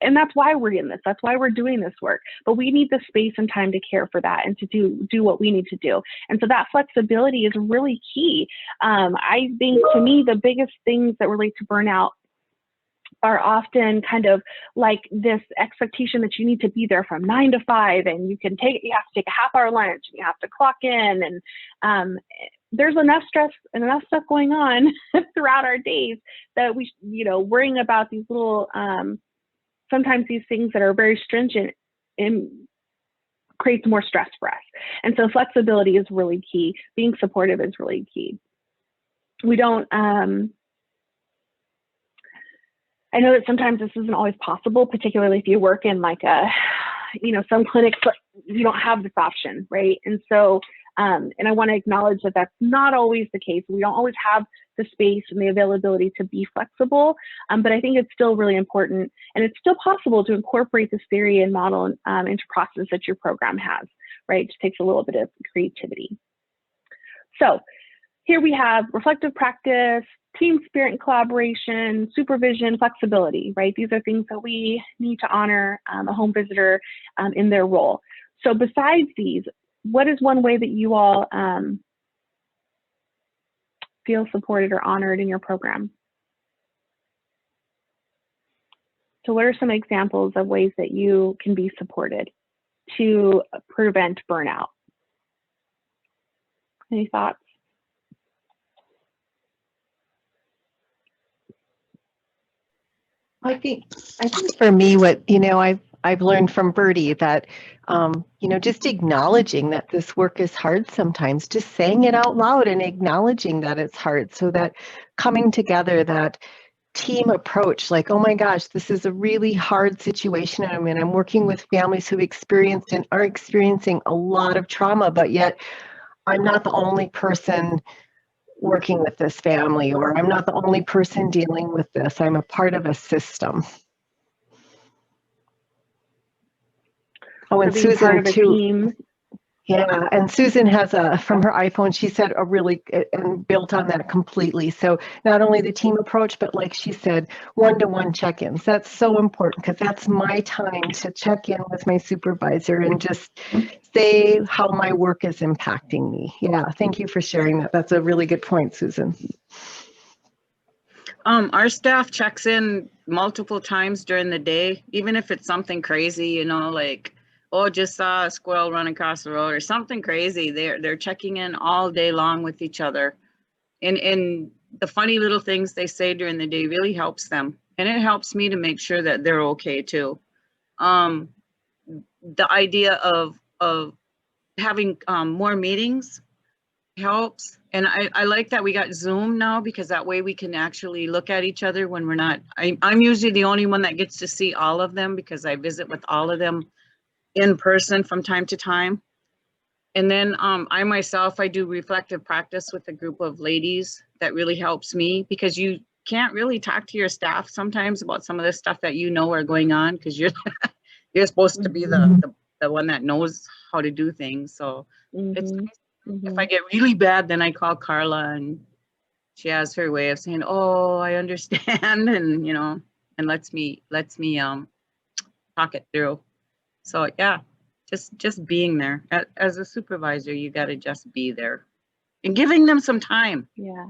And that's why we're in this. That's why we're doing this work. But we need the space and time to care for that and to do what we need to do. And so that flexibility is really key. I think, to me, the biggest things that relate to burnout are often kind of like this expectation that you need to be there from 9 to 5, and you have to take a half-hour lunch, and you have to clock in, and there's enough stress and enough stuff going on throughout our days that we, worrying about these little sometimes these things that are very stringent creates more stress for us. And so flexibility is really key. Being supportive is really key. We don't, I know that sometimes this isn't always possible, particularly if you work in like some clinics, but you don't have this option, right? And so And I want to acknowledge that that's not always the case. We don't always have the space and the availability to be flexible, but I think it's still really important, and it's still possible to incorporate this theory and model into process that your program has, right? It just takes a little bit of creativity. So here we have reflective practice, team spirit and collaboration, supervision, flexibility, right? These are things that we need to honor a home visitor in their role. So besides these, what is one way that you all feel supported or honored in your program? So what are some examples of ways that you can be supported to prevent burnout? Any thoughts? I think for me, what, I've learned from Birdie that, just acknowledging that this work is hard sometimes, just saying it out loud and acknowledging that it's hard, so that coming together, that team approach, like, oh my gosh, this is a really hard situation I'm in. I'm working with families who've experienced and are experiencing a lot of trauma, but yet I'm not the only person working with this family, or I'm not the only person dealing with this. I'm a part of a system. Oh, and being part Susan of a too. team. Yeah, and Susan has from her iPhone, she said a really, and built on that completely. So not only the team approach, but like she said, one-to-one check-ins. That's so important, because that's my time to check in with my supervisor and just say how my work is impacting me. Yeah, thank you for sharing that. That's a really good point, Susan. Our staff checks in multiple times during the day, even if it's something crazy, like, oh, just saw a squirrel run across the road or something crazy. They're checking in all day long with each other. And the funny little things they say during the day really helps them. And it helps me to make sure that they're okay too. The idea of having more meetings helps. And I like that we got Zoom now, because that way we can actually look at each other when we're not, I'm usually the only one that gets to see all of them, because I visit with all of them in person from time to time. And then I myself, I do reflective practice with a group of ladies. That really helps me, because you can't really talk to your staff sometimes about some of the stuff that are going on, because you're supposed to be the one that knows how to do things. So it's if I get really bad, then I call Carla, and she has her way of saying, oh, I understand, and and lets me talk it through. So yeah, just being there. As a supervisor, you got to just be there and giving them some time. Yeah.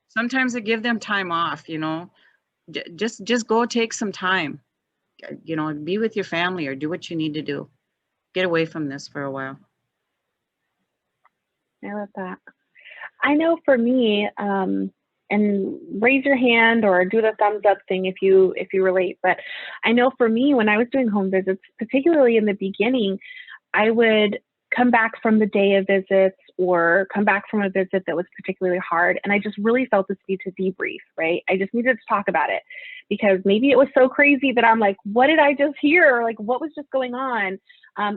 Sometimes I give them time off, just go take some time, be with your family or do what you need to do. Get away from this for a while. I love that. I know for me, and raise your hand or do the thumbs up thing if you relate, but I know for me, when I was doing home visits, particularly in the beginning, I would come back from the day of visits or come back from a visit that was particularly hard, and I just really felt this need to debrief, right? I just needed to talk about it, because maybe it was so crazy that I'm like, what did I just hear? Like, what was just going on?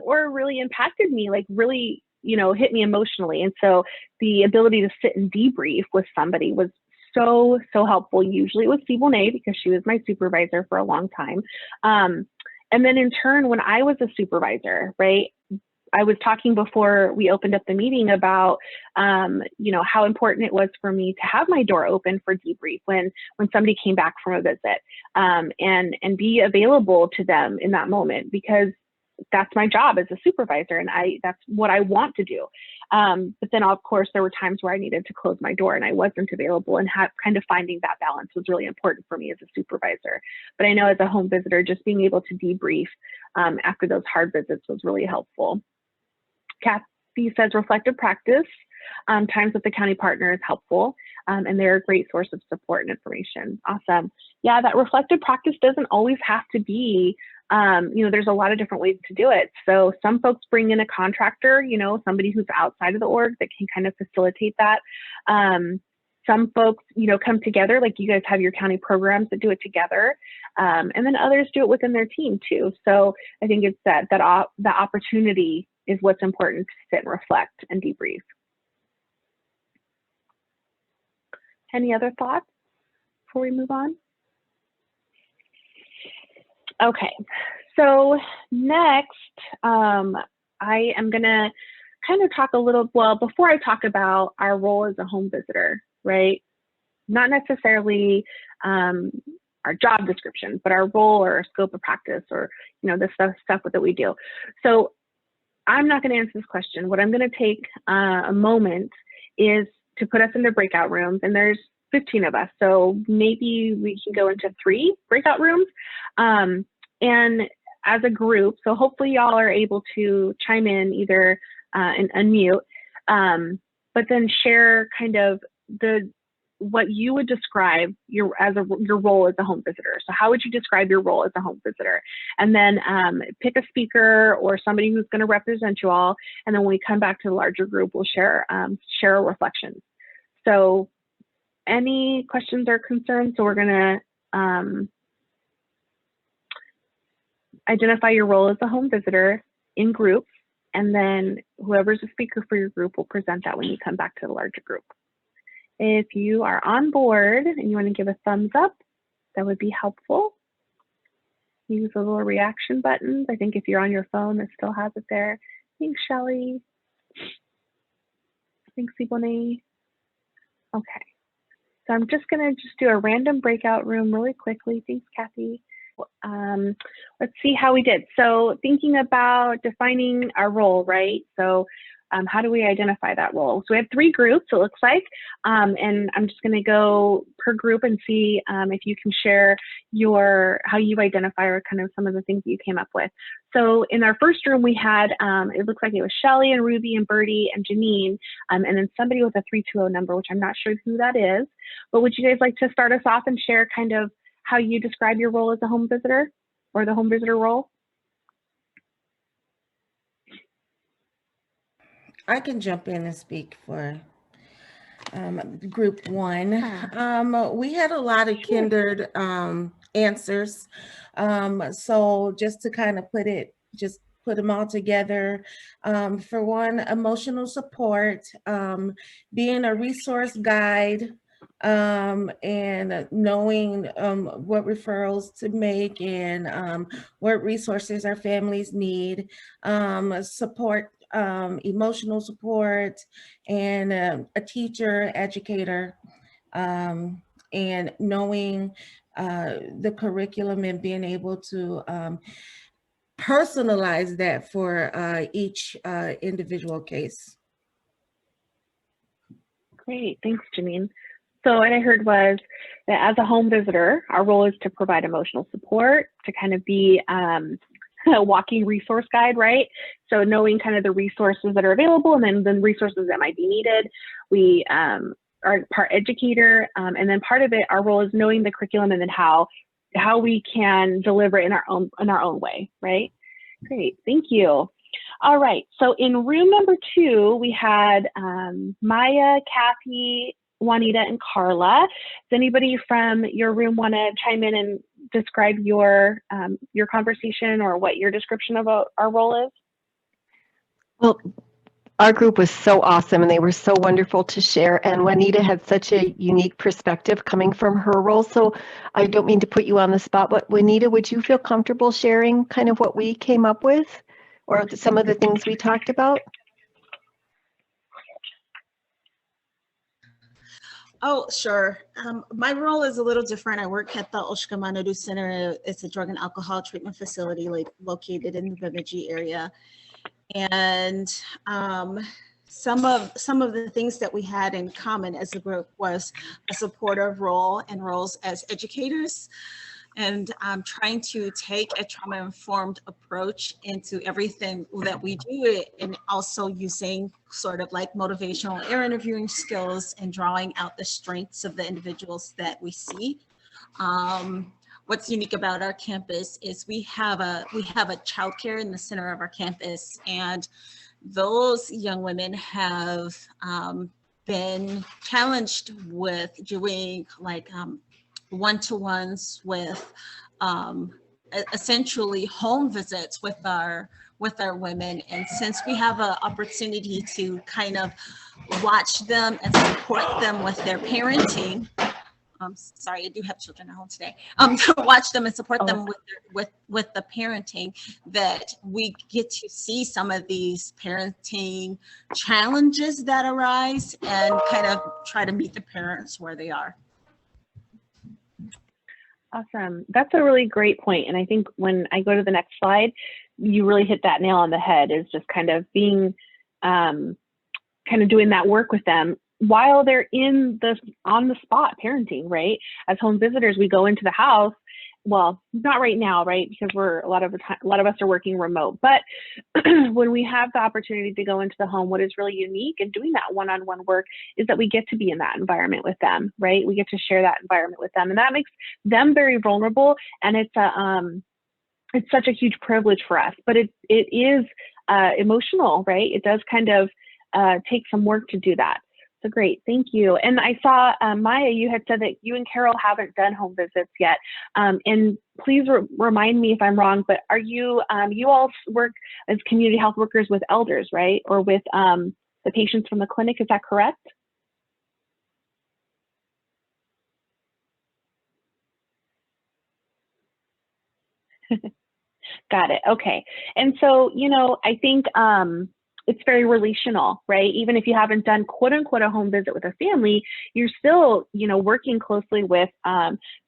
Or it really impacted me, like really, hit me emotionally. And so the ability to sit and debrief with somebody was so helpful. Usually it was Steve Bonet, because she was my supervisor for a long time. And then in turn, when I was a supervisor, right, I was talking before we opened up the meeting about, how important it was for me to have my door open for debrief when somebody came back from a visit, and be available to them in that moment, because that's my job as a supervisor, and that's what I want to do. But then of course there were times where I needed to close my door and I wasn't available, and kind of finding that balance was really important for me as a supervisor. But I know as a home visitor, just being able to debrief after those hard visits was really helpful. Kathy says reflective practice, times with the county partner is helpful, and they're a great source of support and information. Awesome. Yeah, that reflective practice doesn't always have to be, there's a lot of different ways to do it. So some folks bring in a contractor, somebody who's outside of the org that can kind of facilitate that. Some folks, come together, like you guys have your county programs that do it together. And then others do it within their team too. So I think it's that opportunity is what's important to sit and reflect and debrief. Any other thoughts before we move on? Okay, so next, I am gonna kind of talk a little, well, before I talk about our role as a home visitor, right? Not necessarily our job description, but our role or our scope of practice, or, you know, the stuff that we do. So I'm not gonna answer this question. What I'm gonna take a moment is to put us into breakout rooms, and there's 15 of us, so maybe we can go into 3 breakout rooms. And as a group, so hopefully y'all are able to chime in either and unmute, but then share kind of what you would describe your role as a home visitor. So how would you describe your role as a home visitor? And then pick a speaker or somebody who's going to represent you all. And then when we come back to the larger group, we'll share our reflections. So any questions or concerns? So we're going to identify your role as a home visitor in groups, and then whoever's a speaker for your group will present that when you come back to the larger group. If you are on board and you want to give a thumbs up, that would be helpful. Use the little reaction buttons. I think if you're on your phone, it still has it there. Thanks, Shelly. Thanks, Siboney. Okay. So I'm just going to do a random breakout room really quickly. Thanks, Kathy. Let's see how we did. So thinking about defining our role, right? So how do we identify that role? So we have 3 groups, it looks like, and I'm just going to go per group and see if you can share how you identify or kind of some of the things that you came up with. So in our first room, we had, it looks like it was Shelly and Ruby and Birdie and Janine, and then somebody with a 320 number, which I'm not sure who that is. But would you guys like to start us off and share kind of how you describe your role as a home visitor, or the home visitor role? I can jump in and speak for group 1. We had a lot of kindred answers. So just to kind of put them all together. For one, emotional support, being a resource guide, and knowing what referrals to make and what resources our families need, support, emotional support, and a teacher, educator, and knowing the curriculum and being able to personalize that for each individual case. Great, thanks, Janine. So what I heard was that as a home visitor, our role is to provide emotional support, to kind of be a walking resource guide, right? So knowing kind of the resources that are available, and then the resources that might be needed. We are part educator, and then part of it, our role is knowing the curriculum and then how we can deliver it in our own way, right? Great, thank you. All right, so in room number 2, we had Maya, Kathy, Juanita, and Carla. Does anybody from your room want to chime in and describe your conversation or what your description of our role is? Well, our group was so awesome and they were so wonderful to share. And Juanita had such a unique perspective coming from her role. So I don't mean to put you on the spot, but Juanita, would you feel comfortable sharing kind of what we came up with or some of the things we talked about? Oh, sure. My role is a little different. I work at the Oshka Manadu Center. It's a drug and alcohol treatment facility located in the Bemidji area. And some of the things that we had in common as a group was a supportive role and roles as educators. And I'm trying to take a trauma-informed approach into everything that we do, and also using sort of like motivational ear interviewing skills and drawing out the strengths of the individuals that we see. What's unique about our campus is we have a childcare in the center of our campus, and those young women have been challenged with doing like one-to-ones with essentially home visits with our women. And since we have an opportunity to kind of watch them and support them with their parenting. Sorry, I do have children at home today. To watch them and support them with the parenting, that we get to see some of these parenting challenges that arise and kind of try to meet the parents where they are. Awesome. That's a really great point. And I think when I go to the next slide, you really hit that nail on the head, is just kind of being, kind of doing that work with them while they're on the spot parenting, right? As home visitors, we go into the house. Well, not right now, right? Because a lot of us are working remote. But when we have the opportunity to go into the home, what is really unique in doing that one-on-one work is that we get to be in that environment with them, right? We get to share that environment with them, and that makes them very vulnerable. And it's such a huge privilege for us. But it is emotional, right? It does kind of take some work to do that. So great, thank you. And I saw, Maya, you had said that you and Carol haven't done home visits yet. And please remind me if I'm wrong, but are you, you all work as community health workers with elders, right? Or with the patients from the clinic, is that correct? Got it, okay. And so, you know, I think, it's very relational, right? Even if you haven't done quote unquote a home visit with a family, you're still, you know, working closely with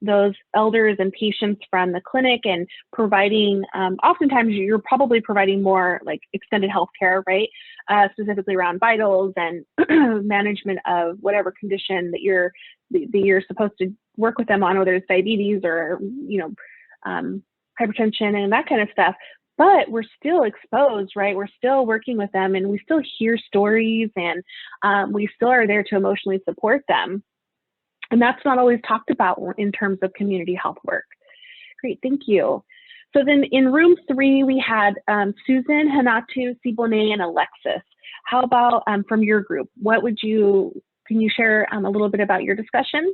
those elders and patients from the clinic and providing, oftentimes you're probably providing more like extended health care, right? Specifically around vitals and management of whatever condition that you're supposed to work with them on, whether it's diabetes or, you know, hypertension and that kind of stuff. But we're still exposed, right? We're still working with them and we still hear stories and we still are there to emotionally support them. And that's not always talked about in terms of community health work. Great, thank you. So then in room 3, we had Susan, Hanatu, Sibone, and Alexis. How about from your group? Can you share a little bit about your discussion?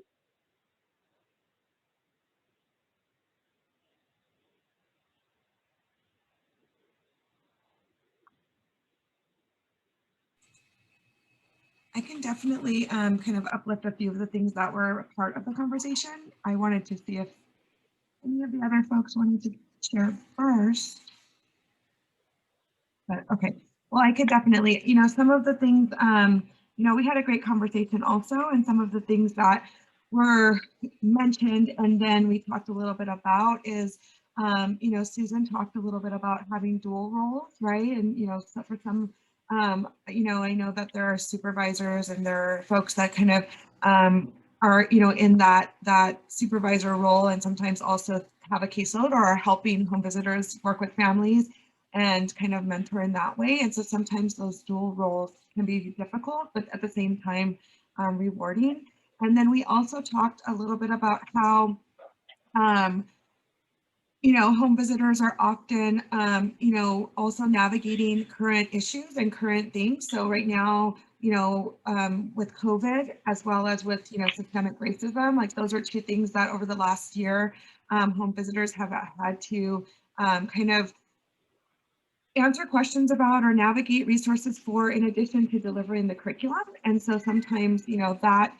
I can definitely kind of uplift a few of the things that were a part of the conversation. I wanted to see if any of the other folks wanted to share first. But okay, well, I could definitely, you know, some of the things, you know, we had a great conversation also, and some of the things that were mentioned and then we talked a little bit about is, you know, Susan talked a little bit about having dual roles, right? And, you know, so for some, you know, I know that there are supervisors and there are folks that kind of are, you know, in that supervisor role and sometimes also have a caseload or are helping home visitors work with families and kind of mentor in that way. And so sometimes those dual roles can be difficult, but at the same time, rewarding. And then we also talked a little bit about how, you know, home visitors are often, you know, also navigating current issues and current things. So right now, you know, with COVID, as well as with, you know, systemic racism, like those are 2 things that over the last year, home visitors have had to kind of answer questions about or navigate resources for, in addition to delivering the curriculum. And so sometimes, you know, that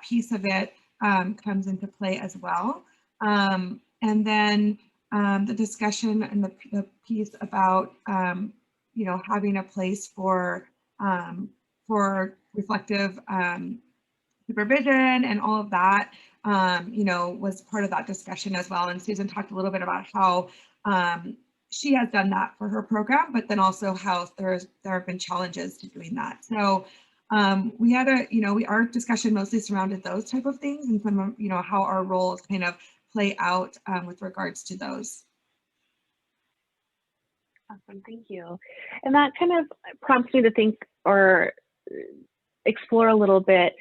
piece of it comes into play as well. And then the discussion and the piece about, you know, having a place for reflective supervision and all of that, you know, was part of that discussion as well. And Susan talked a little bit about how she has done that for her program, but then also how there have been challenges to doing that. So we had our discussion mostly surrounded those type of things and some of, you know, how our roles kind of play out with regards to those. Awesome, thank you. And that kind of prompts me to think or explore a little bit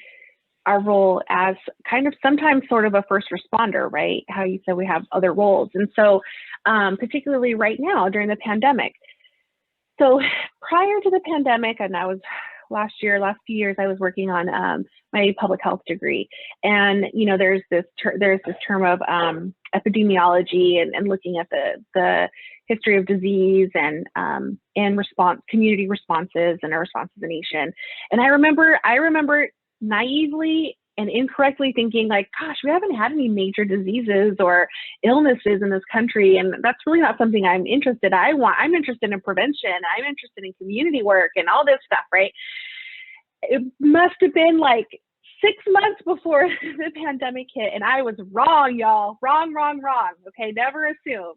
our role as kind of sometimes sort of a first responder, right? How you said we have other roles. And so particularly right now during the pandemic. So prior to the pandemic, and that was last few years, I was working on my public health degree. And, you know, there's this term of epidemiology and looking at the history of disease and community responses and our response as a nation. And I remember naively and incorrectly thinking like, gosh, we haven't had any major diseases or illnesses in this country. And that's really not something I'm interested in. I'm interested in prevention. I'm interested in community work and all this stuff, right? It must have been like 6 months before the pandemic hit. And I was wrong, y'all. Wrong. Okay, never assume.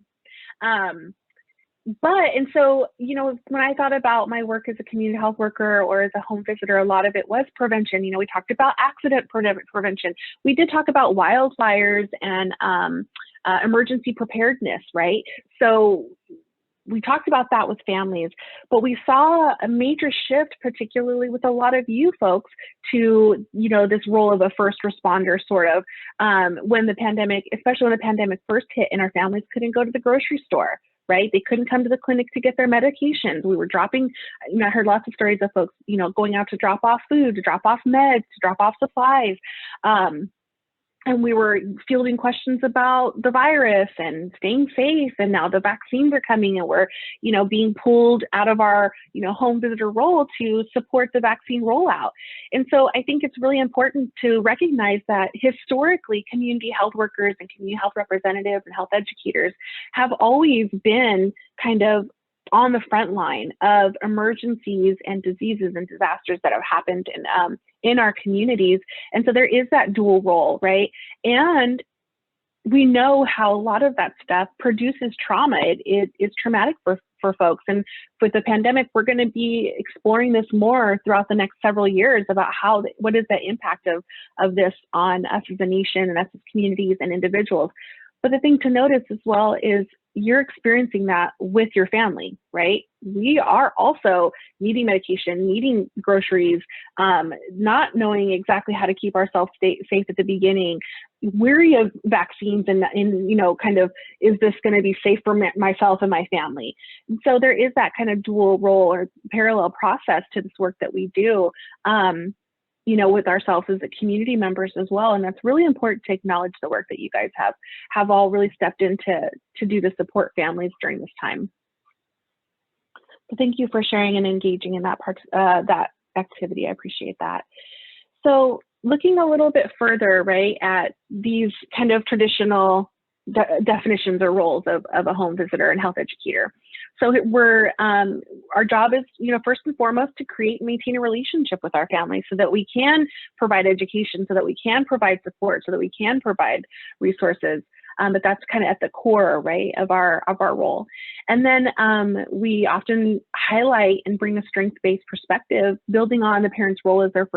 And so, you know, when I thought about my work as a community health worker or as a home visitor, a lot of it was prevention. You know, we talked about accident prevention. We did talk about wildfires and emergency preparedness, right? So we talked about that with families, but we saw a major shift, particularly with a lot of you folks, to, you know, this role of a first responder sort of when the pandemic, especially when the pandemic first hit and our families couldn't go to the grocery store. Right? They couldn't come to the clinic to get their medications. We were dropping, you know, I heard lots of stories of folks, you know, going out to drop off food, to drop off meds, to drop off supplies. And we were fielding questions about the virus and staying safe. And now the vaccines are coming and we're, you know, being pulled out of our, you know, home visitor role to support the vaccine rollout. And so I think it's really important to recognize that historically community health workers and community health representatives and health educators have always been kind of on the front line of emergencies and diseases and disasters that have happened in our communities. And so there is that dual role, right? And we know how a lot of that stuff produces trauma. It is traumatic for folks. And with the pandemic, we're going to be exploring this more throughout the next several years about what is the impact of this on us as a nation and us as communities and individuals. But the thing to notice as well is you're experiencing that with your family, right? We are also needing medication, needing groceries, not knowing exactly how to keep ourselves safe at the beginning, weary of vaccines and you know, kind of, is this going to be safe for myself and my family? And so there is that kind of dual role or parallel process to this work that we do. You know, with ourselves as the community members as well. And that's really important to acknowledge the work that you guys have all really stepped in to do to support families during this time. So thank you for sharing and engaging in that part, that activity. I appreciate that. So looking a little bit further, right, at these kind of traditional definitions or roles of a home visitor and health educator. So our job is, you know, first and foremost to create and maintain a relationship with our families so that we can provide education, so that we can provide support, so that we can provide resources. But that's kind of at the core, right, of our role. And then we often highlight and bring a strength-based perspective, building on the parent's role as their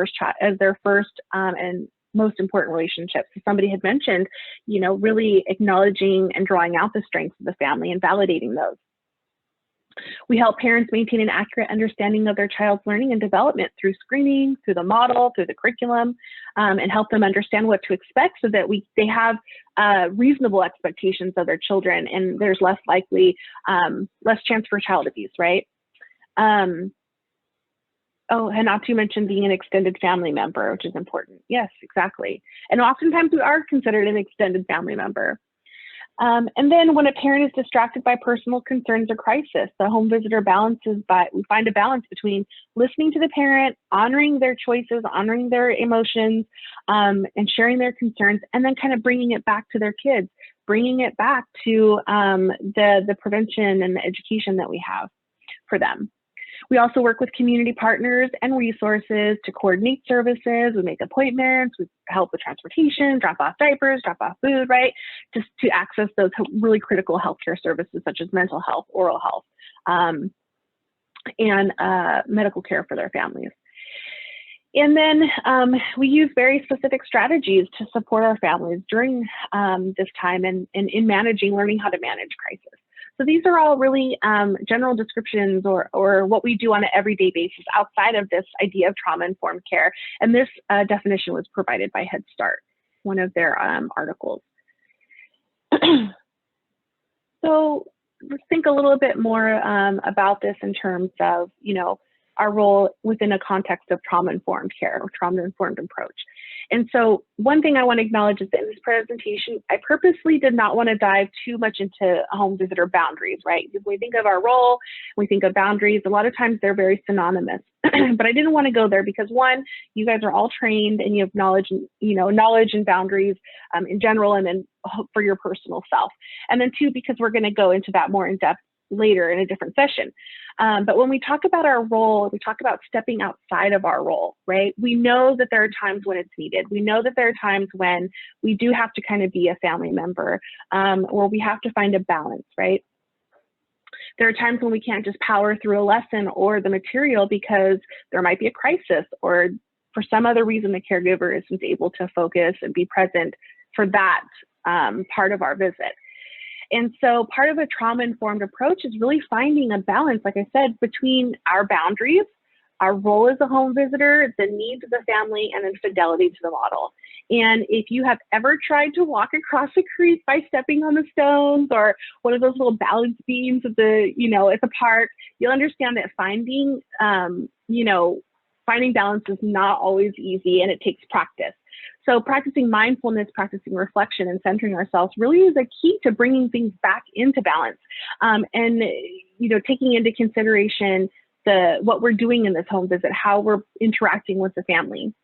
first and most important relationships. So somebody had mentioned, you know, really acknowledging and drawing out the strengths of the family and validating those. We help parents maintain an accurate understanding of their child's learning and development through screening, through the model, through the curriculum, and help them understand what to expect so that they have reasonable expectations of their children, and there's less chance for child abuse, right? Oh, and not to mention being an extended family member, which is important. Yes, exactly. And oftentimes we are considered an extended family member. And then when a parent is distracted by personal concerns or crisis, the home visitor we find a balance between listening to the parent, honoring their choices, honoring their emotions, and sharing their concerns, and then kind of bringing it back to their kids, bringing it back to the prevention and the education that we have for them. We also work with community partners and resources to coordinate services. We make appointments, we help with transportation, drop off diapers, drop off food, right? Just to access those really critical healthcare services such as mental health, oral health, and medical care for their families. And then we use very specific strategies to support our families during this time and in learning how to manage crisis. So these are all really general descriptions or what we do on an everyday basis outside of this idea of trauma-informed care. And this definition was provided by Head Start, one of their articles. So let's think a little bit more about this in terms of, you know, our role within a context of trauma-informed care or trauma-informed approach. And so one thing I want to acknowledge is that in this presentation, I purposely did not want to dive too much into home visitor boundaries, right? When we think of our role, we think of boundaries, a lot of times they're very synonymous. But I didn't want to go there because one, you guys are all trained and you have knowledge, knowledge and boundaries in general, and then for your personal self. And then two, because we're going to go into that more in depth later in a different session. But when we talk about our role, we talk about stepping outside of our role, right? We know that there are times when it's needed. We know that there are times when we do have to kind of be a family member, or we have to find a balance, right? There are times when we can't just power through a lesson or the material because there might be a crisis, or for some other reason the caregiver isn't able to focus and be present for that part of our visit. And so part of a trauma-informed approach is really finding a balance, like I said, between our boundaries, our role as a home visitor, the needs of the family, and then fidelity to the model. And if you have ever tried to walk across a creek by stepping on the stones, or one of those little balance beams at the, at the park, you'll understand that finding balance is not always easy, and it takes practice. So practicing mindfulness, practicing reflection, and centering ourselves really is a key to bringing things back into balance. And taking into consideration what we're doing in this home visit, how we're interacting with the family.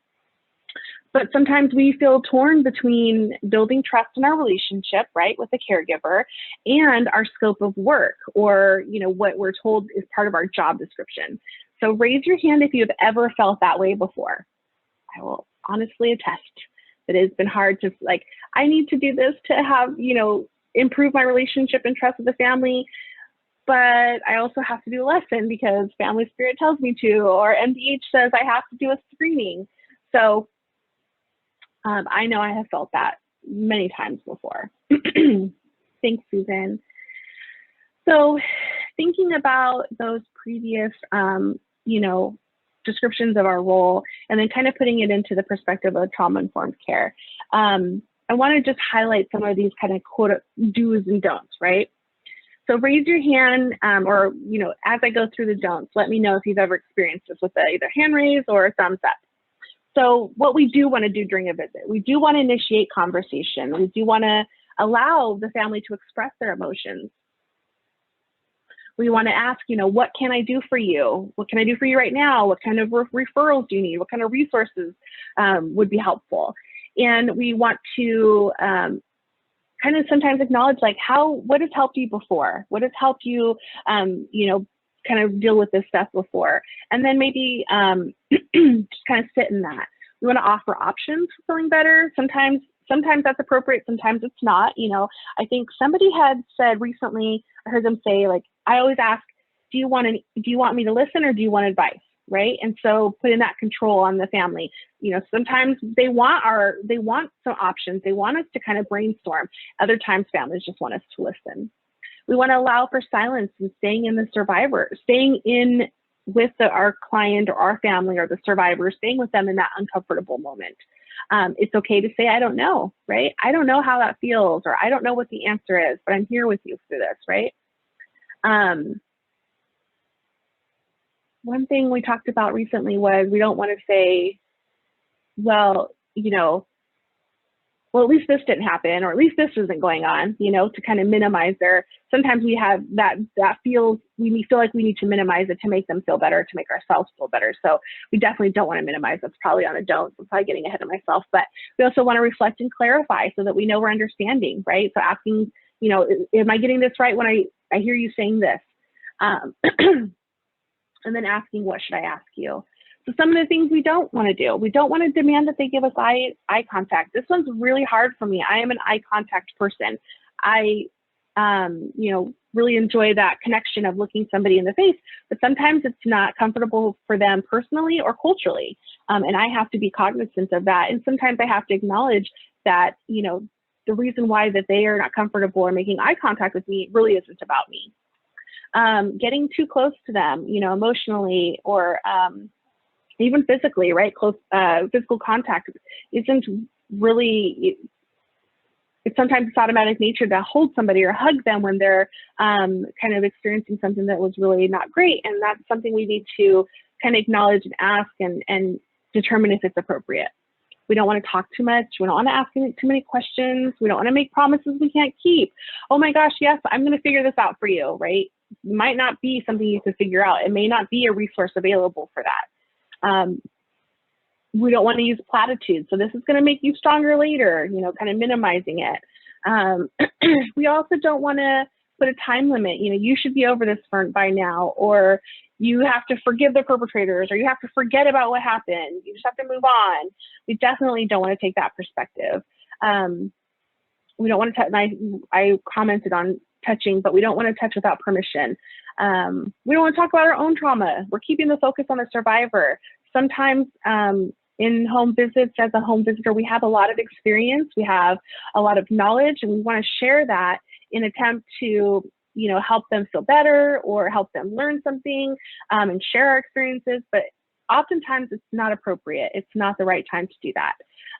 But sometimes we feel torn between building trust in our relationship, right, with the caregiver, and our scope of work, or what we're told is part of our job description. So raise your hand if you've ever felt that way before. I will honestly attest that it's been hard to, I need to do this to have, improve my relationship and trust with the family, but I also have to do a lesson because Family Spirit tells me to, or MDH says I have to do a screening. So I know I have felt that many times before. Thanks, Susan. So thinking about those previous, descriptions of our role, and then kind of putting it into the perspective of trauma-informed care, I want to just highlight some of these kind of quote do's and don'ts, right? So raise your hand, or as I go through the don'ts, let me know if you've ever experienced this with either hand raise or a thumbs up. So what we do want to do during a visit, we do want to initiate conversation. We do want to allow the family to express their emotions. We want to ask, what can I do for you? What can I do for you right now? What kind of referrals do you need? What kind of resources would be helpful? And we want to kind of sometimes acknowledge, what has helped you before? What has helped you, kind of deal with this stuff before? And then maybe just kind of sit in that. We want to offer options for feeling better. Sometimes that's appropriate, sometimes it's not. I think somebody had said recently, I heard them say, I always ask, do you want me to listen, or do you want advice, right? And so putting that control on the family. Sometimes they want some options. They want us to kind of brainstorm. Other times families just want us to listen. We want to allow for silence and staying in with our client or our family or the survivor, staying with them in that uncomfortable moment. It's okay to say, I don't know, right? I don't know how that feels, or I don't know what the answer is, but I'm here with you through this, right? One thing we talked about recently was we don't want to say, well, at least this didn't happen, or at least this isn't going on, to kind of minimize sometimes we have we feel like we need to minimize it to make them feel better, to make ourselves feel better. So we definitely don't want to minimize. That's probably on a don't. I'm probably getting ahead of myself, but we also want to reflect and clarify so that we know we're understanding, right? So asking, am I getting this right when I hear you saying this? And then asking, what should I ask you? So some of the things we don't want to do, we don't want to demand that they give us eye contact. This one's really hard for me. I am an eye contact person. I, really enjoy that connection of looking somebody in the face, but sometimes it's not comfortable for them personally or culturally. And I have to be cognizant of that. And sometimes I have to acknowledge that, the reason why that they are not comfortable or making eye contact with me really isn't about me. Getting too close to them, emotionally or even physically, right? Close physical contact isn't really, it's sometimes it's automatic nature to hold somebody or hug them when they're kind of experiencing something that was really not great. And that's something we need to kind of acknowledge and ask and determine if it's appropriate. We don't want to talk too much. We don't want to ask too many questions. We don't want to make promises we can't keep. Oh my gosh, yes, I'm going to figure this out for you, right? It might not be something you can figure out. It may not be a resource available for that. We don't want to use platitudes. So this is going to make you stronger later, you know, kind of minimizing it. We also don't want to put a time limit. You know, you should be over this by now, or you have to forgive the perpetrators, or you have to forget about what happened. You just have to move on. We definitely don't want to take that perspective. We don't want to touch, I commented on touching, but we don't want to touch without permission. We don't want to talk about our own trauma. We're keeping the focus on the survivor. Sometimes in home visits, as a home visitor, we have a lot of experience, we have a lot of knowledge, and we want to share that in attempt to, you know, help them feel better or help them learn something, and share our experiences. But oftentimes it's not appropriate. It's not the right time to do that.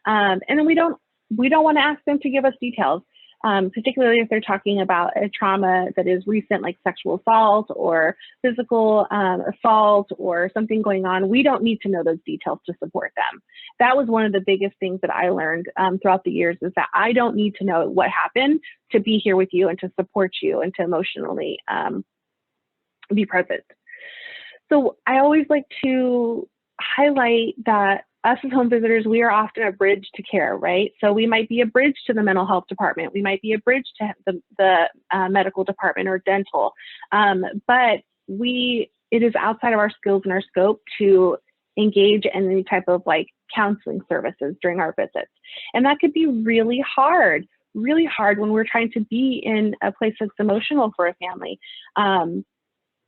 And then we don't want to ask them to give us details, particularly if they're talking about a trauma that is recent, like sexual assault or physical assault or something going on. We don't need to know those details to support them. That was one of the biggest things that I learned throughout the years, is that I don't need to know what happened to be here with you and to support you and to emotionally be present. So I always like to highlight that us as home visitors, we are often a bridge to care, right? So we might be a bridge to the mental health department. We might be a bridge to the medical department or dental. But it is outside of our skills and our scope to engage in any type of like counseling services during our visits. And that could be really hard when we're trying to be in a place that's emotional for a family.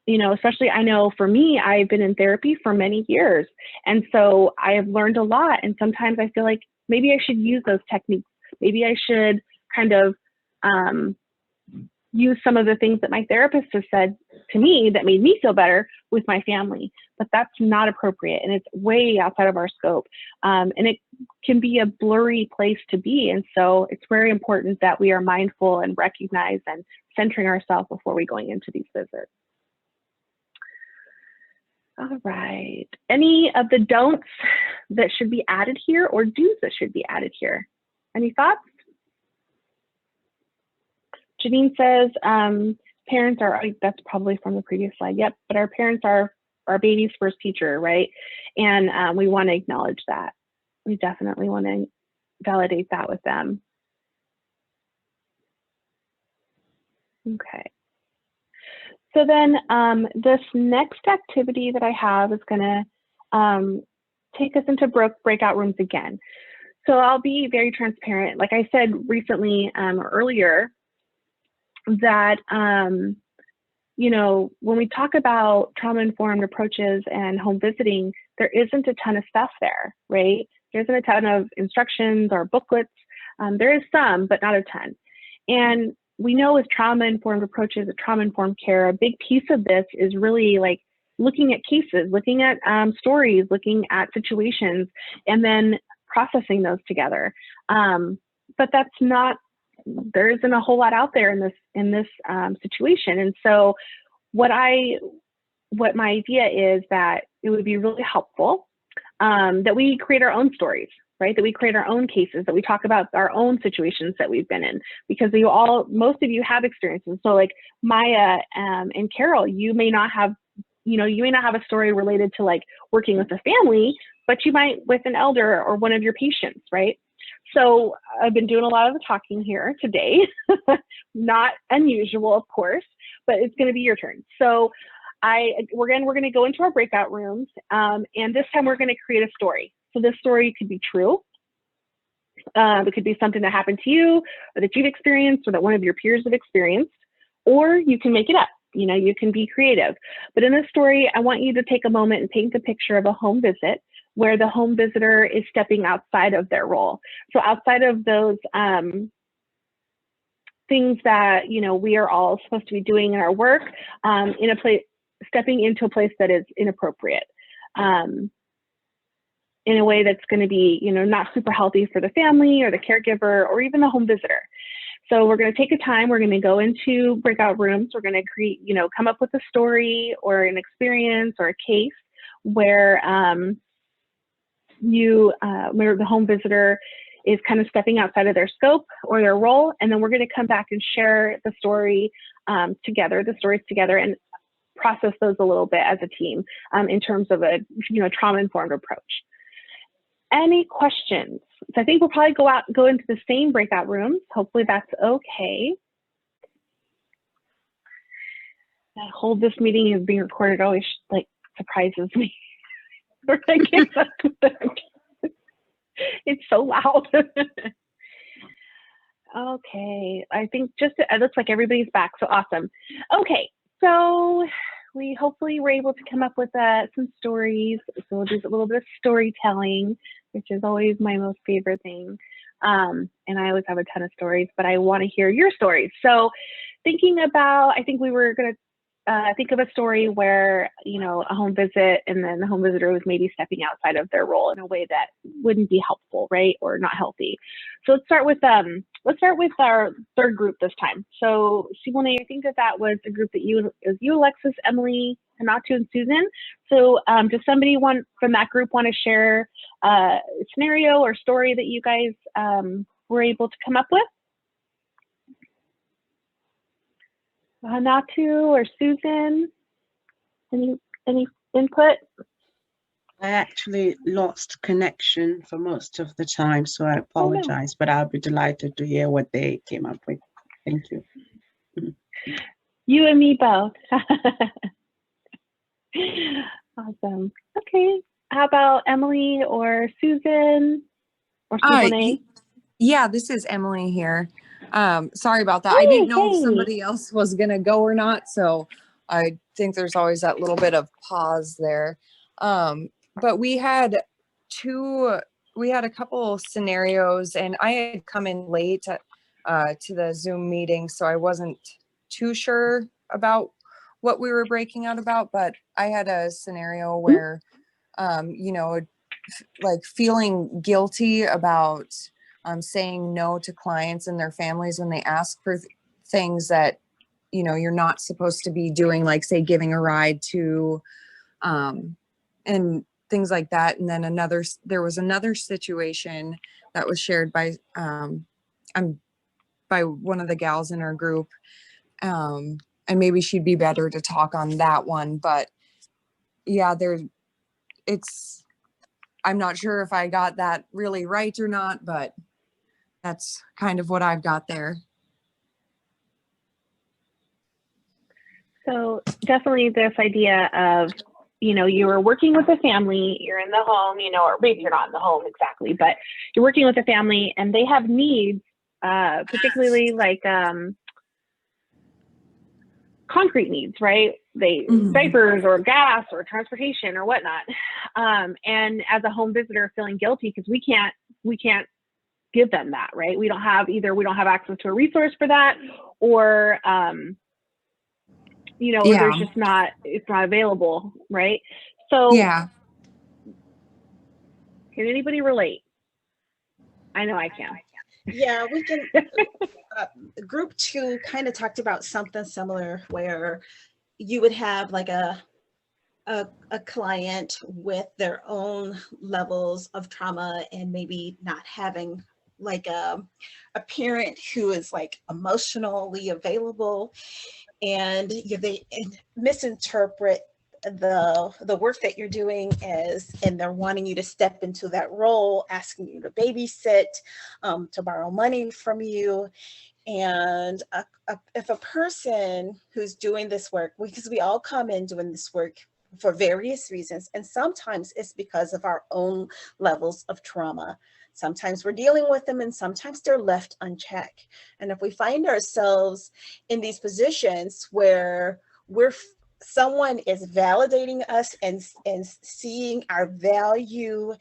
You know, especially I know for me, I've been in therapy for many years. And so I have learned a lot. And sometimes I feel like maybe I should use those techniques. Maybe I should kind of use some of the things that my therapist has said to me that made me feel better with my family. But that's not appropriate. And it's way outside of our scope. And it can be a blurry place to be. And so it's very important that we are mindful and recognize and centering ourselves before we going into these visits. All right. Any of the don'ts that should be added here or do's that should be added here? Any thoughts? Janine says, parents are, that's probably from the previous slide. Yep, but our parents are our baby's first teacher, right? And we want to acknowledge that. We definitely want to validate that with them. Okay. So then this next activity that I have is going to take us into breakout rooms again. So I'll be very transparent. Like I said recently earlier, that you know, when we talk about trauma-informed approaches and home visiting, there isn't a ton of stuff there, right? There isn't a ton of instructions or booklets. There is some, but not a ton. And we know with trauma-informed approaches, trauma-informed care, a big piece of this is really like looking at cases, looking at stories, looking at situations, and then processing those together. But that's not, there isn't a whole lot out there in this situation. And so what my idea is that it would be really helpful that we create our own stories, right? That we create our own cases, that we talk about our own situations that we've been in, because most of you have experiences. So like Maya and Carol, you may not have a story related to like working with a family, but you might with an elder or one of your patients, right? So I've been doing a lot of the talking here today, not unusual, of course, but it's going to be your turn. So we're going to go into our breakout rooms, and this time we're going to create a story. So this story could be true. It could be something that happened to you or that you've experienced or that one of your peers have experienced, or you can make it up. You know, you can be creative. But in this story, I want you to take a moment and paint a picture of a home visit where the home visitor is stepping outside of their role. So outside of those things that, you know, we are all supposed to be doing in our work, in a place, stepping into a place that is inappropriate. In a way that's going to be, you know, not super healthy for the family or the caregiver or even the home visitor. So we're going to take a time, we're going to go into breakout rooms, we're going to create, you know, come up with a story or an experience or a case where where the home visitor is kind of stepping outside of their scope or their role, and then we're going to come back and share the stories together, and process those a little bit as a team in terms of a trauma-informed approach. Any questions? So I think we'll probably go into the same breakout rooms. Hopefully that's okay. I hold this meeting is being recorded always like surprises me. It's so loud. Okay, I think it looks like everybody's back, so awesome. Okay, so we hopefully were able to come up with some stories. So we'll do a little bit of storytelling, which is always my most favorite thing. And I always have a ton of stories, but I want to hear your stories. So I think we were going to think of a story where, a home visit, and then the home visitor was maybe stepping outside of their role in a way that wouldn't be helpful, right? Or not healthy. So let's start with our third group this time. So Simone, I think that was the group that it was you, Alexis, Emily, Hanatu, and Susan. So does somebody from that group want to share a scenario or story that you guys were able to come up with? Hanatu or Susan, any input? I actually lost connection for most of the time, so I apologize, but I'll be delighted to hear what they came up with. Thank you. You and me both. Awesome. Okay. How about Emily or Susan or Simone? Yeah, this is Emily here. Sorry about that. I didn't know if somebody else was going to go or not. So I think there's always that little bit of pause there. But we had a couple scenarios, and I had come in late to the Zoom meeting, so I wasn't too sure about what we were breaking out about, but I had a scenario where, like feeling guilty about saying no to clients and their families when they ask for things that, you're not supposed to be doing, like say giving a ride to, and things like that. And then there was another situation that was shared by one of the gals in our group. And maybe she'd be better to talk on that one, but yeah, I'm not sure if I got that really right or not, but that's kind of what I've got there. So definitely this idea of, you were working with a family, you're in the home, or maybe you're not in the home exactly, but you're working with a family and they have needs, particularly like concrete needs, right? Diapers or gas or transportation or whatnot. And as a home visitor feeling guilty because we can't give them that, right? We don't have access to a resource for that, or or there's just it's not available, right? So yeah. Can anybody relate? I know I can. Yeah, we can. Group 2 kind of talked about something similar where you would have like a client with their own levels of trauma and maybe not having like a parent who is like emotionally available, and they misinterpret the work that you're doing and they're wanting you to step into that role, asking you to babysit, to borrow money from you. And if a person who's doing this work, because we all come in doing this work for various reasons, and sometimes it's because of our own levels of trauma. Sometimes we're dealing with them and sometimes they're left unchecked. And if we find ourselves in these positions where someone is validating us and seeing our value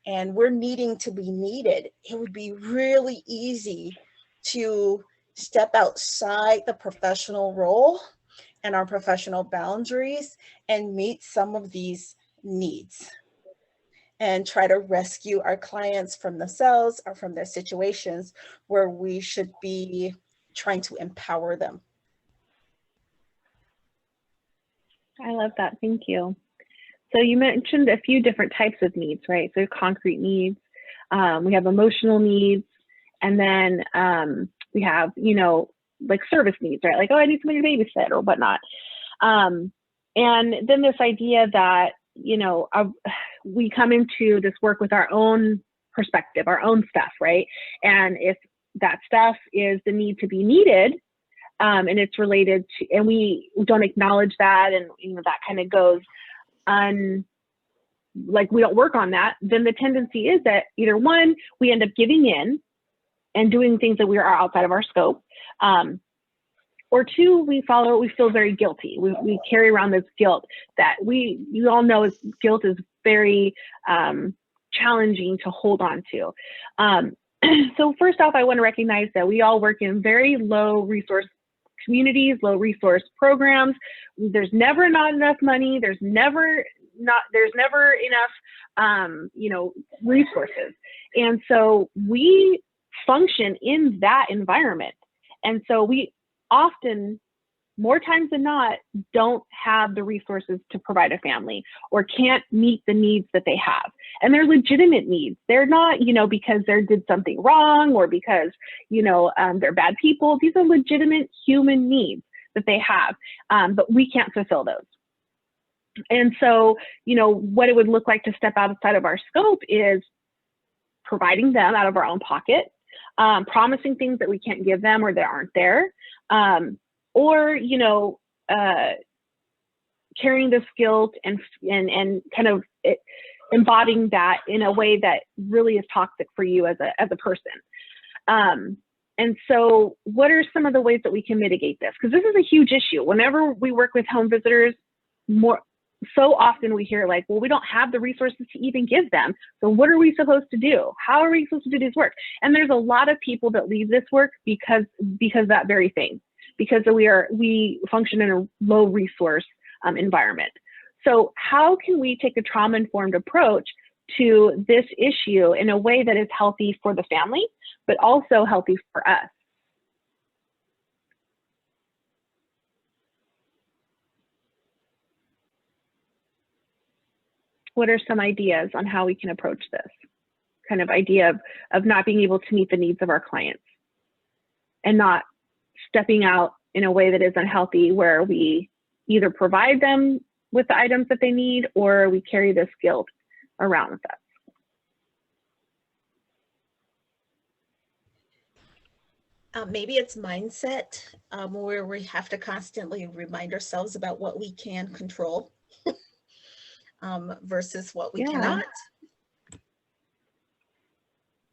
and we're needing to be needed, it would be really easy to step outside the professional role and our professional boundaries and meet some of these needs and try to rescue our clients from themselves or from their situations where we should be trying to empower them. I love that. Thank you. So you mentioned a few different types of needs, right? So concrete needs, we have emotional needs, and then we have, you know, like service needs, right? Like, oh, I need somebody to babysit or whatnot. And then this idea that, you know, we come into this work with our own perspective, our own stuff, right? And if that stuff is the need to be needed, and it's related to, and we don't acknowledge that, and you know, that kind of goes like we don't work on that, then the tendency is that either one, we end up giving in and doing things that we are outside of our scope, or two, we feel very guilty. We carry around this guilt that you all know guilt is very challenging to hold on to. So first off, I want to recognize that we all work in very low resource communities, low resource programs. There's never not enough money. There's never enough, you know, resources. And so we function in that environment. And so we often, more times than not, don't have the resources to provide a family or can't meet the needs that they have. And they're legitimate needs. They're not, you know, because they did something wrong or because, you know, they're bad people. These are legitimate human needs that they have, but we can't fulfill those. And so, you know, what it would look like to step outside of our scope is providing them out of our own pocket, promising things that we can't give them or that aren't there, or, you know, carrying this guilt and kind of embodying that in a way that really is toxic for you as a person. And so what are some of the ways that we can mitigate this? Because this is a huge issue. Whenever we work with home visitors, so often we hear like, well, we don't have the resources to even give them. So what are we supposed to do? How are we supposed to do this work? And there's a lot of people that leave this work because that very thing, because we function in a low resource environment. So how can we take a trauma-informed approach to this issue in a way that is healthy for the family, but also healthy for us? What are some ideas on how we can approach this kind of idea of not being able to meet the needs of our clients and not stepping out in a way that is unhealthy, where we either provide them with the items that they need or we carry this guilt around with us? Maybe it's mindset, where we have to constantly remind ourselves about what we can control versus what we cannot.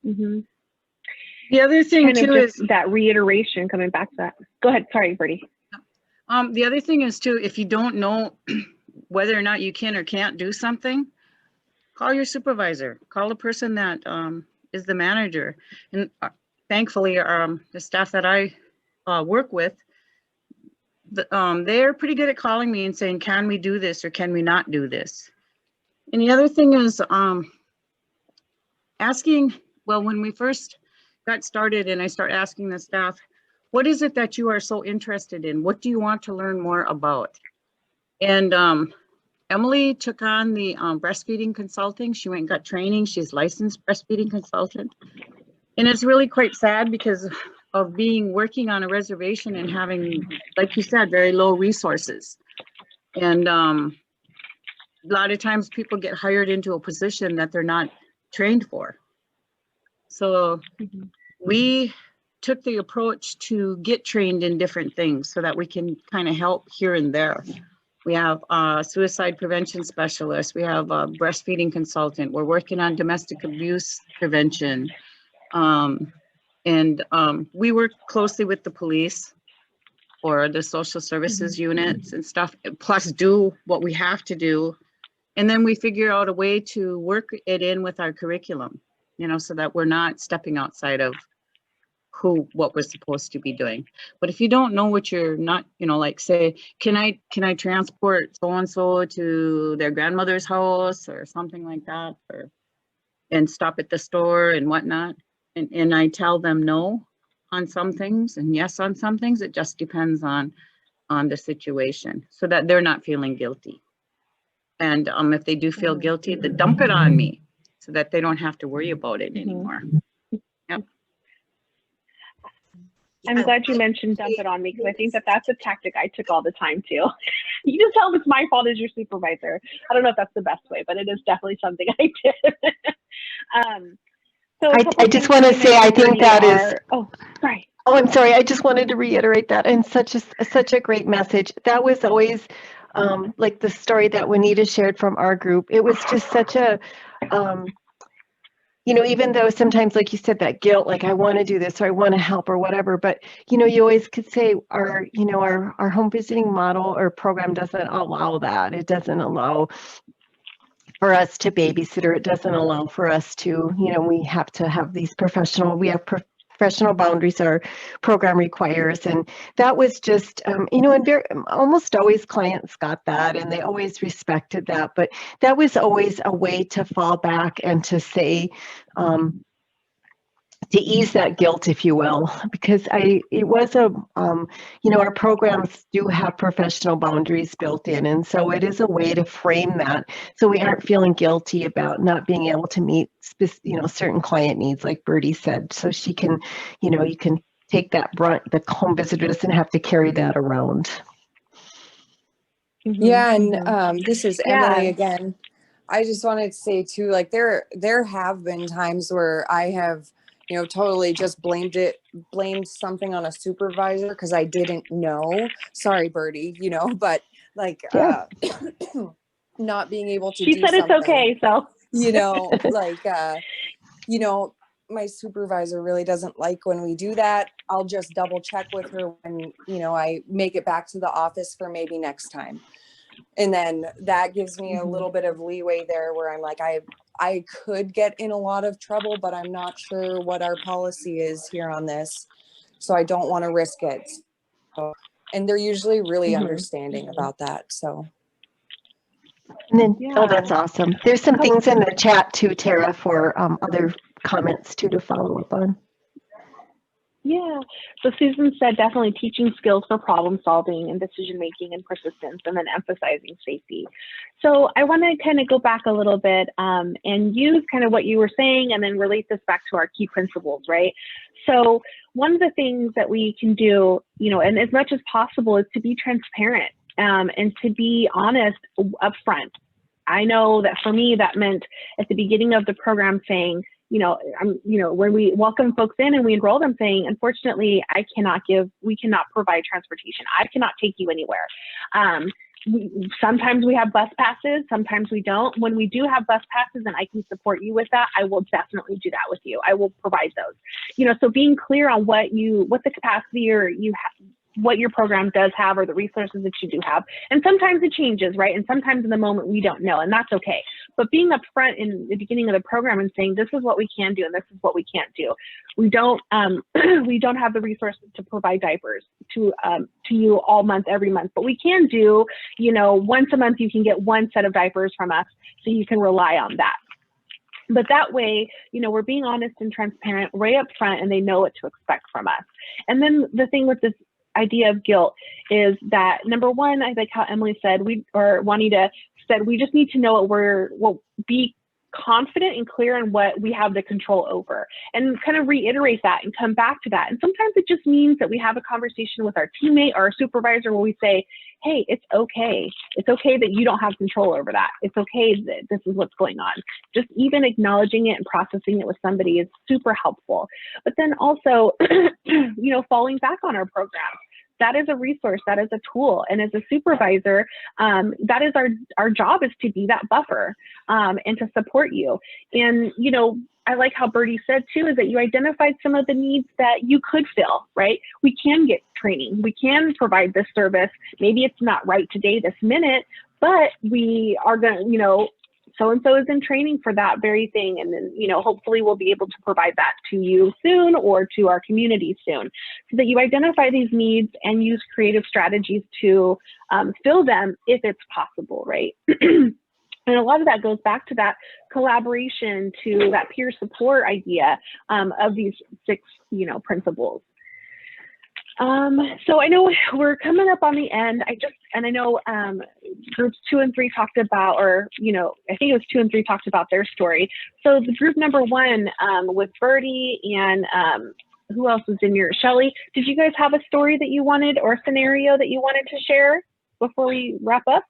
Mm-hmm. The other thing kind too of is that reiteration, coming back to that. Go ahead, sorry, Bertie. the other thing is too, if you don't know whether or not you can or can't do something, call your supervisor, call the person that is the manager. And thankfully, the staff that I work with, they're pretty good at calling me and saying, can we do this or can we not do this? And the other thing is asking, well, when we first got started and I start asking the staff, what is it that you are so interested in? What do you want to learn more about? And Emily took on the breastfeeding consulting. She went and got training. She's licensed breastfeeding consultant. And it's really quite sad because of working on a reservation and having, like you said, very low resources. And a lot of times people get hired into a position that they're not trained for. So we took the approach to get trained in different things so that we can kind of help here and there. We have a suicide prevention specialist. We have a breastfeeding consultant. We're working on domestic abuse prevention. We work closely with the police or the social services units and stuff, plus do what we have to do. And then we figure out a way to work it in with our curriculum, you know, so that we're not stepping outside of what we're supposed to be doing. But if you don't know what you're not, you know, like say, can I transport so-and-so to their grandmother's house or something like that, and stop at the store and whatnot. And I tell them no on some things and yes on some things. It just depends on the situation so that they're not feeling guilty. And if they do feel guilty, to dump it on me so that they don't have to worry about it anymore. Yep. I'm glad you mentioned dump it on me, because I think that that's a tactic I took all the time too. You just tell them it's my fault as your supervisor. I don't know if that's the best way, but it is definitely something I did. So a couple I just things want to you say, I mentioned, think Bernie, that is, are- Oh, sorry. oh, I'm sorry. I just wanted to reiterate that, and such a great message. That was always like the story that Juanita shared from our group. It was just such a, you know, even though sometimes, like you said, that guilt, like I want to do this or I want to help or whatever, but you know, you always could say our home visiting model or program doesn't allow that. It doesn't allow for us to babysit, or it doesn't allow for us to, you know, we have to have these professional boundaries our program requires. And that was just, you know, and almost always clients got that and they always respected that. But that was always a way to fall back and to say, to ease that guilt, if you will, because it was a, you know, our programs do have professional boundaries built in. And so it is a way to frame that. So we aren't feeling guilty about not being able to meet, you know, certain client needs, like Bertie said. So she can, you know, you can take that brunt, the home visitor doesn't have to carry that around. Yeah, and this is Emily Yeah. again. I just wanted to say too, like there have been times where I have, you know, totally just blamed something on a supervisor because I didn't know. Sorry, Bertie, you know, but like not being able to She do said it's something, okay, so. you know, like you know, my supervisor really doesn't like when we do that. I'll just double check with her when, you know, I make it back to the office for maybe next time. And then that gives me a little bit of leeway there where I'm like, I could get in a lot of trouble, but I'm not sure what our policy is here on this. So I don't want to risk it. So, and they're usually really understanding about that. So. And then, Yeah. oh, that's awesome. There's some things in the chat too, Tara, for other comments too to follow up on. Yeah. So Susan said definitely teaching skills for problem solving and decision making and persistence, and then emphasizing safety. So I want to kind of go back a little bit and use kind of what you were saying and then relate this back to our key principles, right? So one of the things that we can do, you know, and as much as possible, is to be transparent and to be honest upfront. I know that for me, that meant at the beginning of the program saying, you know, when we welcome folks in and we enroll them, saying, unfortunately, we cannot provide transportation. I cannot take you anywhere. Sometimes we have bus passes, sometimes we don't. When we do have bus passes and I can support you with that, I will definitely do that with you. I will provide those. You know, so being clear on what the capacity or what your program does have, or the resources that you do have. And sometimes it changes, right? And sometimes in the moment we don't know, and that's okay. But being upfront in the beginning of the program and saying, this is what we can do and this is what we can't do. We don't we don't have the resources to provide diapers to you all month, every month, but we can do, you know, once a month you can get one set of diapers from us, so you can rely on that. But that way, you know, we're being honest and transparent right up front, and they know what to expect from us. And then the thing with this idea of guilt is that, number one, I like how Emily said, Juanita said, we just need to know we'll be confident and clear in what we have the control over, and kind of reiterate that and come back to that. And sometimes it just means that we have a conversation with our teammate or our supervisor where we say, hey, it's okay. It's okay that you don't have control over that. It's okay that this is what's going on. Just even acknowledging it and processing it with somebody is super helpful. But then also, you know, falling back on our program. That is a resource, that is a tool. And as a supervisor, that is our job, is to be that buffer and to support you. And, you know, I like how Bertie said too, is that you identified some of the needs that you could fill, right? We can get training, we can provide this service. Maybe it's not right today, this minute, but we are going to, you know, so-and-so is in training for that very thing. And then, you know, hopefully we'll be able to provide that to you soon or to our community soon, so that you identify these needs and use creative strategies to fill them if it's possible, right? And a lot of that goes back to that collaboration, to that peer support idea of these 6, you know, principles. So I know we're coming up on the end. I know groups 2 and 3 talked about, or, I think it was 2 and 3 talked about their story. So the group number 1 with Birdie and who else was in your, Shelly, did you guys have a story that you wanted, or a scenario that you wanted to share before we wrap up?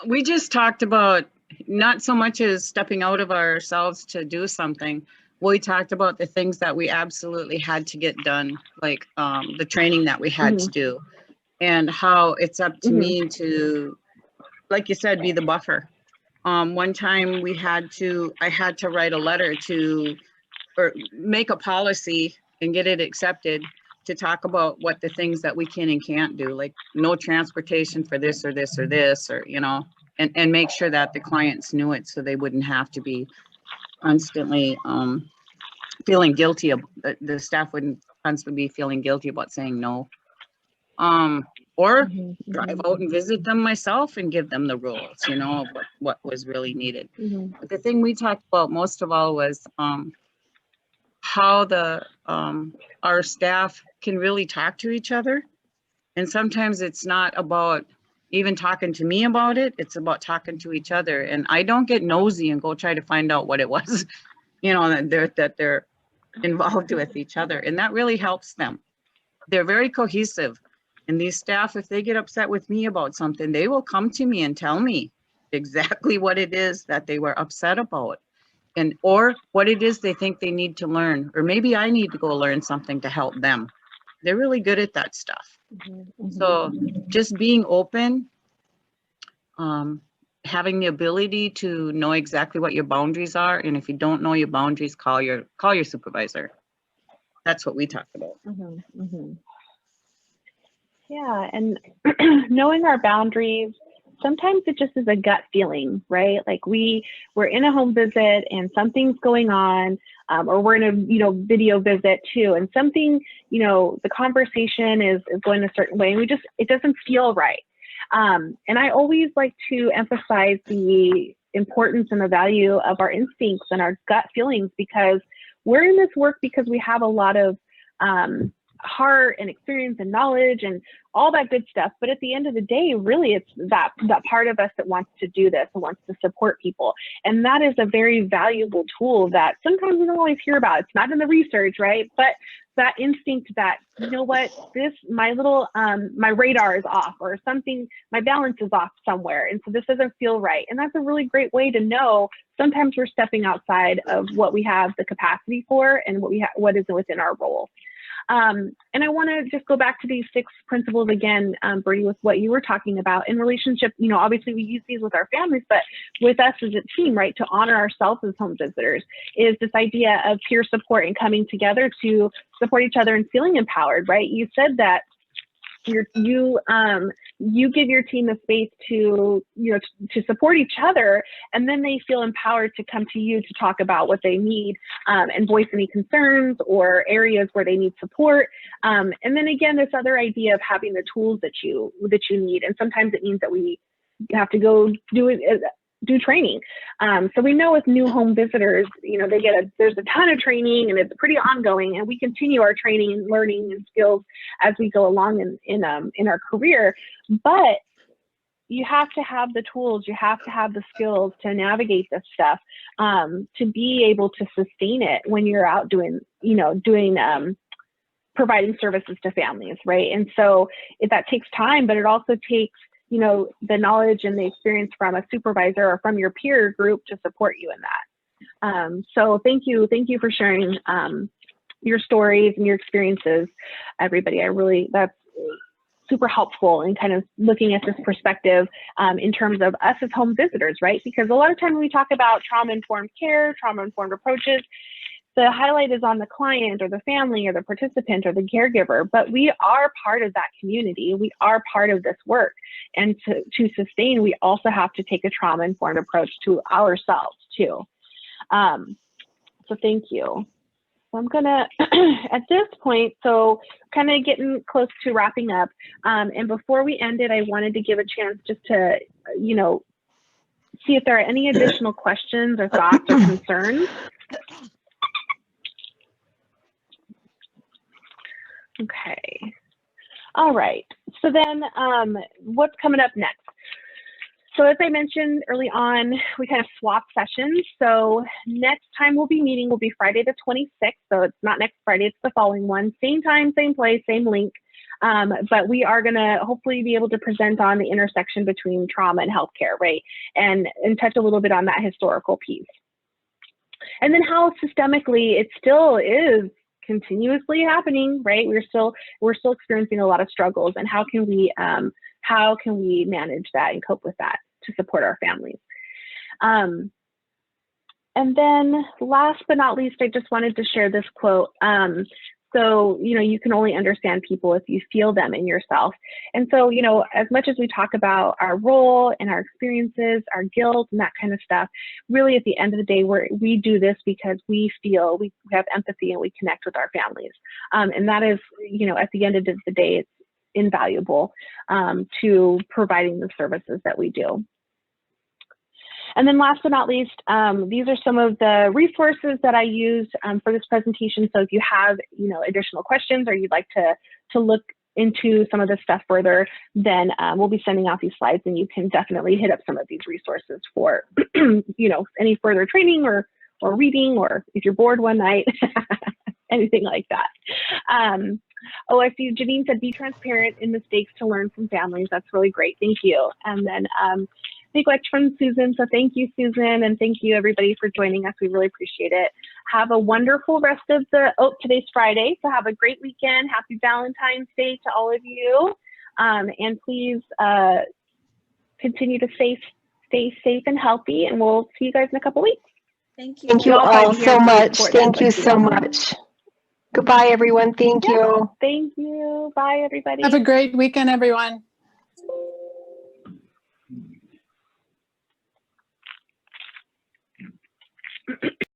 We just talked about not so much as stepping out of ourselves to do something. We talked about the things that we absolutely had to get done, like the training that we had to do, and how it's up to me to, like you said, be the buffer. One time I had to write a letter or make a policy and get it accepted to talk about what the things that we can and can't do, like no transportation for this or this or this, or, and make sure that the clients knew it so they wouldn't have to be constantly feeling guilty. The staff wouldn't constantly be feeling guilty about saying no. Or drive out and visit them myself and give them the rules, of what was really needed. But the thing we talked about most of all was how our staff can really talk to each other. And sometimes it's not about even talking to me about it, it's about talking to each other. And I don't get nosy and go try to find out what it was, that they're involved with each other. And that really helps them. They're very cohesive. And these staff, if they get upset with me about something, they will come to me and tell me exactly what it is that they were upset about, or what it is they think they need to learn, or maybe I need to go learn something to help them. They're really good at that stuff. So just being open, having the ability to know exactly what your boundaries are, and if you don't know your boundaries, call your supervisor. That's what we talked about. Yeah, and knowing our boundaries, sometimes it just is a gut feeling, right? Like we're in a home visit and something's going on, or we're in a video visit too, and something, the conversation is going a certain way, and it doesn't feel right. And I always like to emphasize the importance and the value of our instincts and our gut feelings, because we're in this work because we have a lot of heart and experience and knowledge and all that good stuff. But at the end of the day, really, it's that part of us that wants to do this and wants to support people. And that is a very valuable tool that sometimes we don't always hear about. It's not in the research, right? But that instinct that, my little, my radar is off, or something, my balance is off somewhere. And so this doesn't feel right. And that's a really great way to know sometimes we're stepping outside of what we have the capacity for and what is within our role. And I want to just go back to these 6 principles again, Birdie, with what you were talking about in relationship. Obviously we use these with our families, but with us as a team, right, to honor ourselves as home visitors, is this idea of peer support and coming together to support each other and feeling empowered, right? You said that you give your team the space to support each other, and then they feel empowered to come to you to talk about what they need, and voice any concerns or areas where they need support. And then again, this other idea of having the tools that you need, and sometimes it means that we have to go do training. So we know with new home visitors, there's a ton of training, and it's pretty ongoing, and we continue our training and learning and skills as we go along in our career. But you have to have the tools, you have to have the skills to navigate this stuff, to be able to sustain it when you're out doing providing services to families, right? And so that takes time, but it also takes the knowledge and the experience from a supervisor or from your peer group to support you in that. So thank you for sharing your stories and your experiences, everybody. That's super helpful in kind of looking at this perspective in terms of us as home visitors, right? Because a lot of times when we talk about trauma-informed care, trauma-informed approaches, the highlight is on the client or the family or the participant or the caregiver, but we are part of that community. We are part of this work. And to sustain, we also have to take a trauma-informed approach to ourselves too. So thank you. So I'm gonna, at this point, so kind of getting close to wrapping up. And before we end it, I wanted to give a chance just to, see if there are any additional questions or thoughts or concerns. Okay. All right. So then what's coming up next? So as I mentioned early on, we kind of swap sessions. So next time we'll be meeting will be Friday the 26th. So it's not next Friday, it's the following one. Same time, same place, same link. But we are gonna hopefully be able to present on the intersection between trauma and healthcare, right? And touch a little bit on that historical piece. And then how systemically it still is continuously happening, right? We're still experiencing a lot of struggles, and how can we manage that and cope with that to support our families? And then last but not least, I just wanted to share this quote. So, you know, you can only understand people if you feel them in yourself. And so, you know, as much as we talk about our role and our experiences, our guilt and that kind of stuff, really at the end of the day, we do this because we feel, we have empathy and we connect with our families. And that is, you know, at the end of the day, it's invaluable to providing the services that we do. And then last but not least, these are some of the resources that I used for this presentation. So if you have, you know, additional questions or you'd like to look into some of this stuff further, then we'll be sending out these slides, and you can definitely hit up some of these resources for, you know, any further training or reading, or if you're bored one night, anything like that. Oh, I see Janine said, be transparent in mistakes to learn from families. That's really great. Thank you. And then big watch from Susan. So thank you, Susan. And thank you everybody for joining us. We really appreciate it. Have a wonderful rest of today's Friday. So have a great weekend. Happy Valentine's Day to all of you. And please continue to stay safe and healthy. And we'll see you guys in a couple weeks. Thank you. Thank you all so much. Thank you so much. Goodbye, everyone. Thank you. Thank you. Bye, everybody. Have a great weekend, everyone.